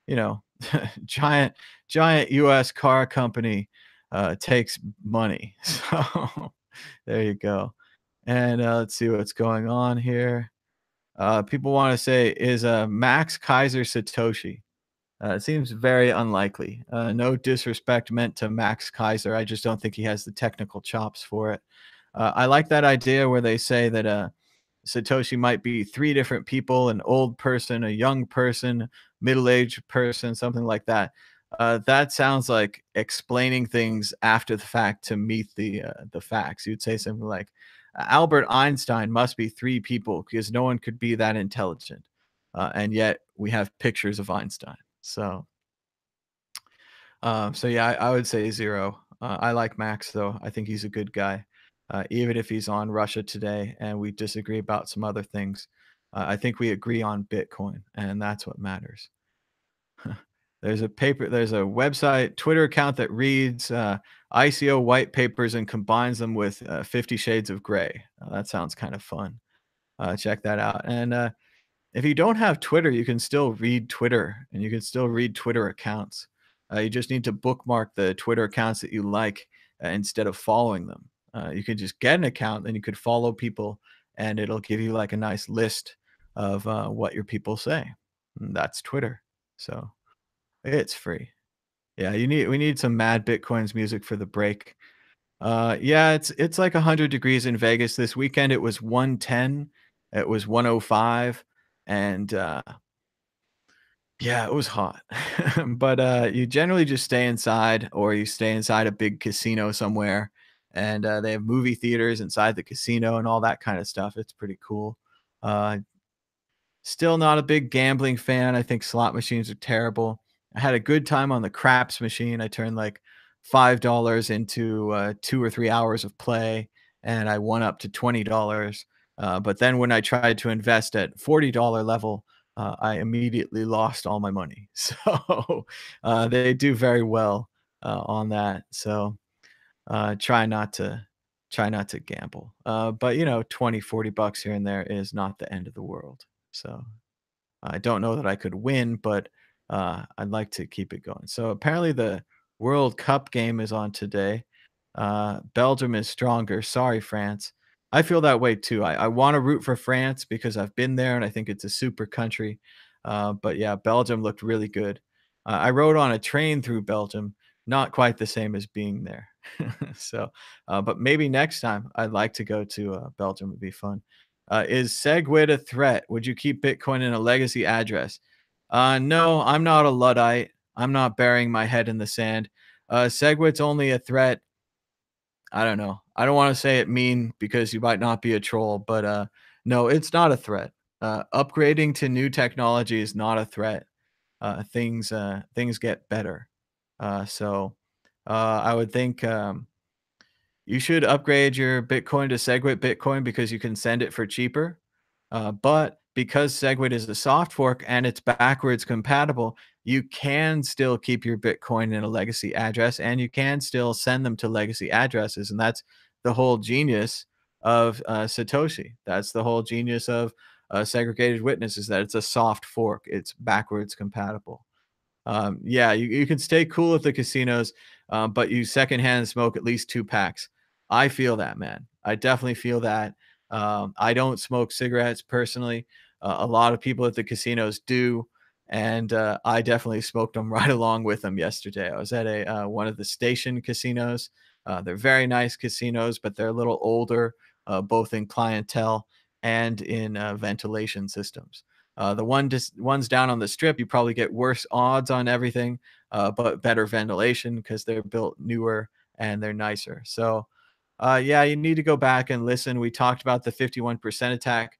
you know, giant US car company takes money. So there you go. And let's see what's going on here. People want to say, is Max Kaiser Satoshi? It seems very unlikely. No disrespect meant to Max Kaiser. I just don't think he has the technical chops for it. I like that idea where they say that Satoshi might be 3 different people: an old person, a young person, middle-aged person, something like that. That sounds like explaining things after the fact to meet the facts. You'd say something like, Albert Einstein must be 3 people because no one could be that intelligent. And yet we have pictures of Einstein. So yeah, I would say 0. I like Max though. I think he's a good guy. Even if he's on Russia Today and we disagree about some other things, I think we agree on Bitcoin, and that's what matters. There's a website, Twitter account that reads ICO white papers and combines them with 50 Shades of Gray. That sounds kind of fun. Check that out. And if you don't have Twitter, you can still read Twitter, and you can still read Twitter accounts. You just need to bookmark the Twitter accounts that you like, instead of following them. You could just get an account, then you could follow people, and it'll give you like a nice list of what your people say. And that's Twitter. So it's free. Yeah, we need some Mad Bitcoins music for the break. Yeah, it's like 100 degrees in Vegas this weekend. It was 110, it was 105, and yeah, it was hot. But you generally just stay inside, or you stay inside a big casino somewhere, and they have movie theaters inside the casino and all that kind of stuff. It's pretty cool. Uh, Still not a big gambling fan. I think slot machines are terrible. I had a good time on the craps machine. I turned like $5 into 2 or 3 hours of play, and I won up to $20. But then when I tried to invest at $40 level, I immediately lost all my money. So they do very well on that. So try not to gamble. But you know, 20, $40 here and there is not the end of the world. So I don't know that I could win, but I'd like to keep it going. So apparently the World Cup game is on today. Belgium is stronger. Sorry, France. I feel that way too. I want to root for France because I've been there and I think it's a super country. But yeah, Belgium looked really good. I rode on a train through Belgium, not quite the same as being there. So, but maybe next time I'd like to go to Belgium. It'd be fun. Is SegWit a threat? Would you keep Bitcoin in a legacy address? No, I'm not a Luddite. I'm not burying my head in the sand. SegWit's only a threat. I don't know. I don't want to say it mean because you might not be a troll, but no, it's not a threat. Upgrading to new technology is not a threat. Things get better. So I would think you should upgrade your Bitcoin to SegWit Bitcoin because you can send it for cheaper. But because SegWit is a soft fork and it's backwards compatible, you can still keep your Bitcoin in a legacy address and you can still send them to legacy addresses. And that's the whole genius of Satoshi. That's the whole genius of segregated witness, is that it's a soft fork. It's backwards compatible. Yeah, you can stay cool at the casinos, but you secondhand smoke at least 2 packs. I feel that, man. I definitely feel that. I don't smoke cigarettes personally. A lot of people at the casinos do, and I definitely smoked them right along with them yesterday. I was at a one of the station casinos. They're very nice casinos, but they're a little older, both in clientele and in ventilation systems. Ones down on the strip, you probably get worse odds on everything, but better ventilation because they're built newer and they're nicer. So, yeah, you need to go back and listen. We talked about the 51% attack.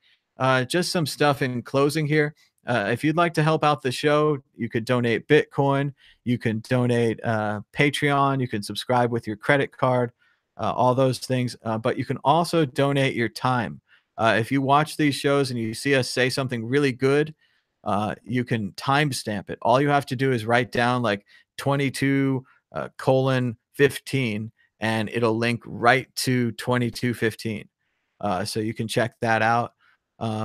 Just some stuff in closing here. If you'd like to help out the show, you could donate Bitcoin. You can donate Patreon. You can subscribe with your credit card, all those things. But you can also donate your time. If you watch these shows and you see us say something really good, you can timestamp it. All you have to do is write down like 22 colon 15, and it'll link right to 2215. So you can check that out.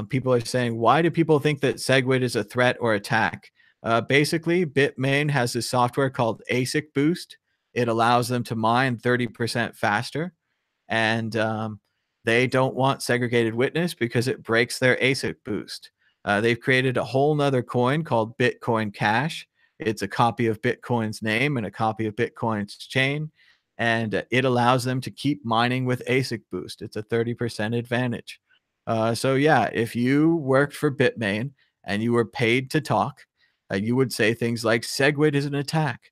People are saying, why do people think that SegWit is a threat or attack? Basically, Bitmain has this software called ASIC Boost. It allows them to mine 30% faster. And they don't want segregated witness because it breaks their ASIC boost. They've created a whole nother coin called Bitcoin Cash. It's a copy of Bitcoin's name and a copy of Bitcoin's chain, and it allows them to keep mining with ASIC boost. It's a 30% advantage. So yeah, if you worked for Bitmain and you were paid to talk, you would say things like SegWit is an attack.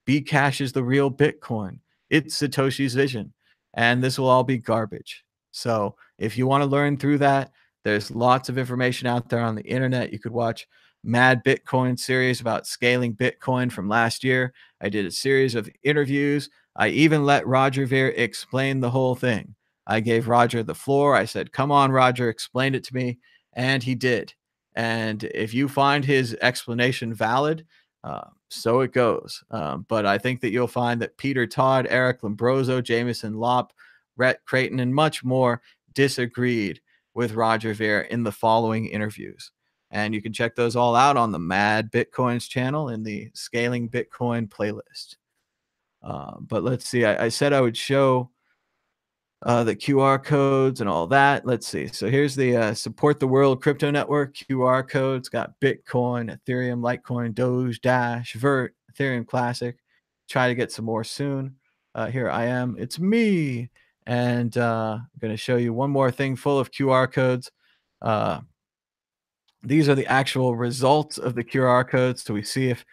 Bcash is the real Bitcoin. It's Satoshi's vision. And this will all be garbage. So if you want to learn through that, there's lots of information out there on the internet. You could watch Mad Bitcoin series about scaling Bitcoin from last year. I did a series of interviews. I even let Roger Ver explain the whole thing. I gave Roger the floor. I said, come on, Roger, explain it to me. And he did. And if you find his explanation valid, so it goes. But I think that you'll find that Peter Todd, Eric Lombroso, Jameson Lopp, Rhett Creighton, and much more disagreed with Roger Ver in the following interviews. And you can check those all out on the Mad Bitcoins channel in the Scaling Bitcoin playlist. But let's see. I said I would show the QR codes and all that. Let's see. So here's the Support the World Crypto Network QR code. It's got Bitcoin, Ethereum, Litecoin, Doge, Dash, Vert, Ethereum Classic. Try to get some more soon. Here I am. It's me. And I'm going to show you one more thing full of QR codes. These are the actual results of the QR codes. So we see if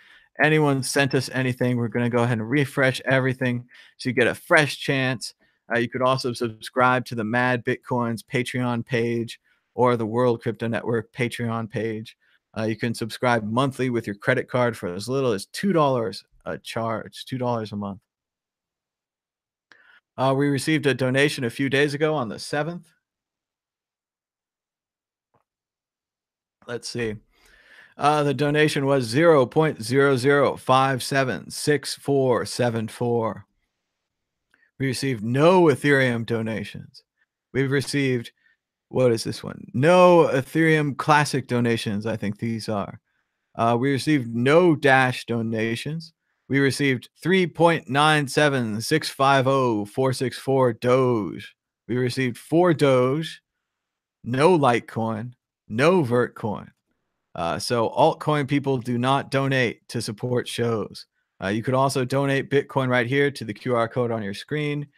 anyone sent us anything. We're going to go ahead and refresh everything so you get a fresh chance. You could also subscribe to the Mad Bitcoins Patreon page or the World Crypto Network Patreon page. You can subscribe monthly with your credit card for as little as $2 a charge, $2 a month. We received a donation a few days ago on the 7th. Let's see. The donation was 0.00576474. We received no Ethereum donations. We've received, what is this one? No Ethereum Classic donations, I think these are. We received no Dash donations. We received 3.97650,464 Doge. We received 4 Doge, no Litecoin, no Vertcoin. So altcoin people do not donate to support shows. You could also donate Bitcoin right here to the QR code on your screen.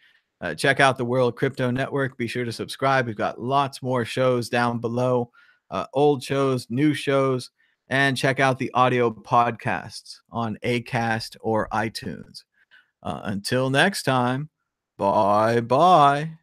Check out the World Crypto Network. Be sure to subscribe. We've got lots more shows down below, old shows, new shows, and check out the audio podcasts on Acast or iTunes. Until next time, bye-bye.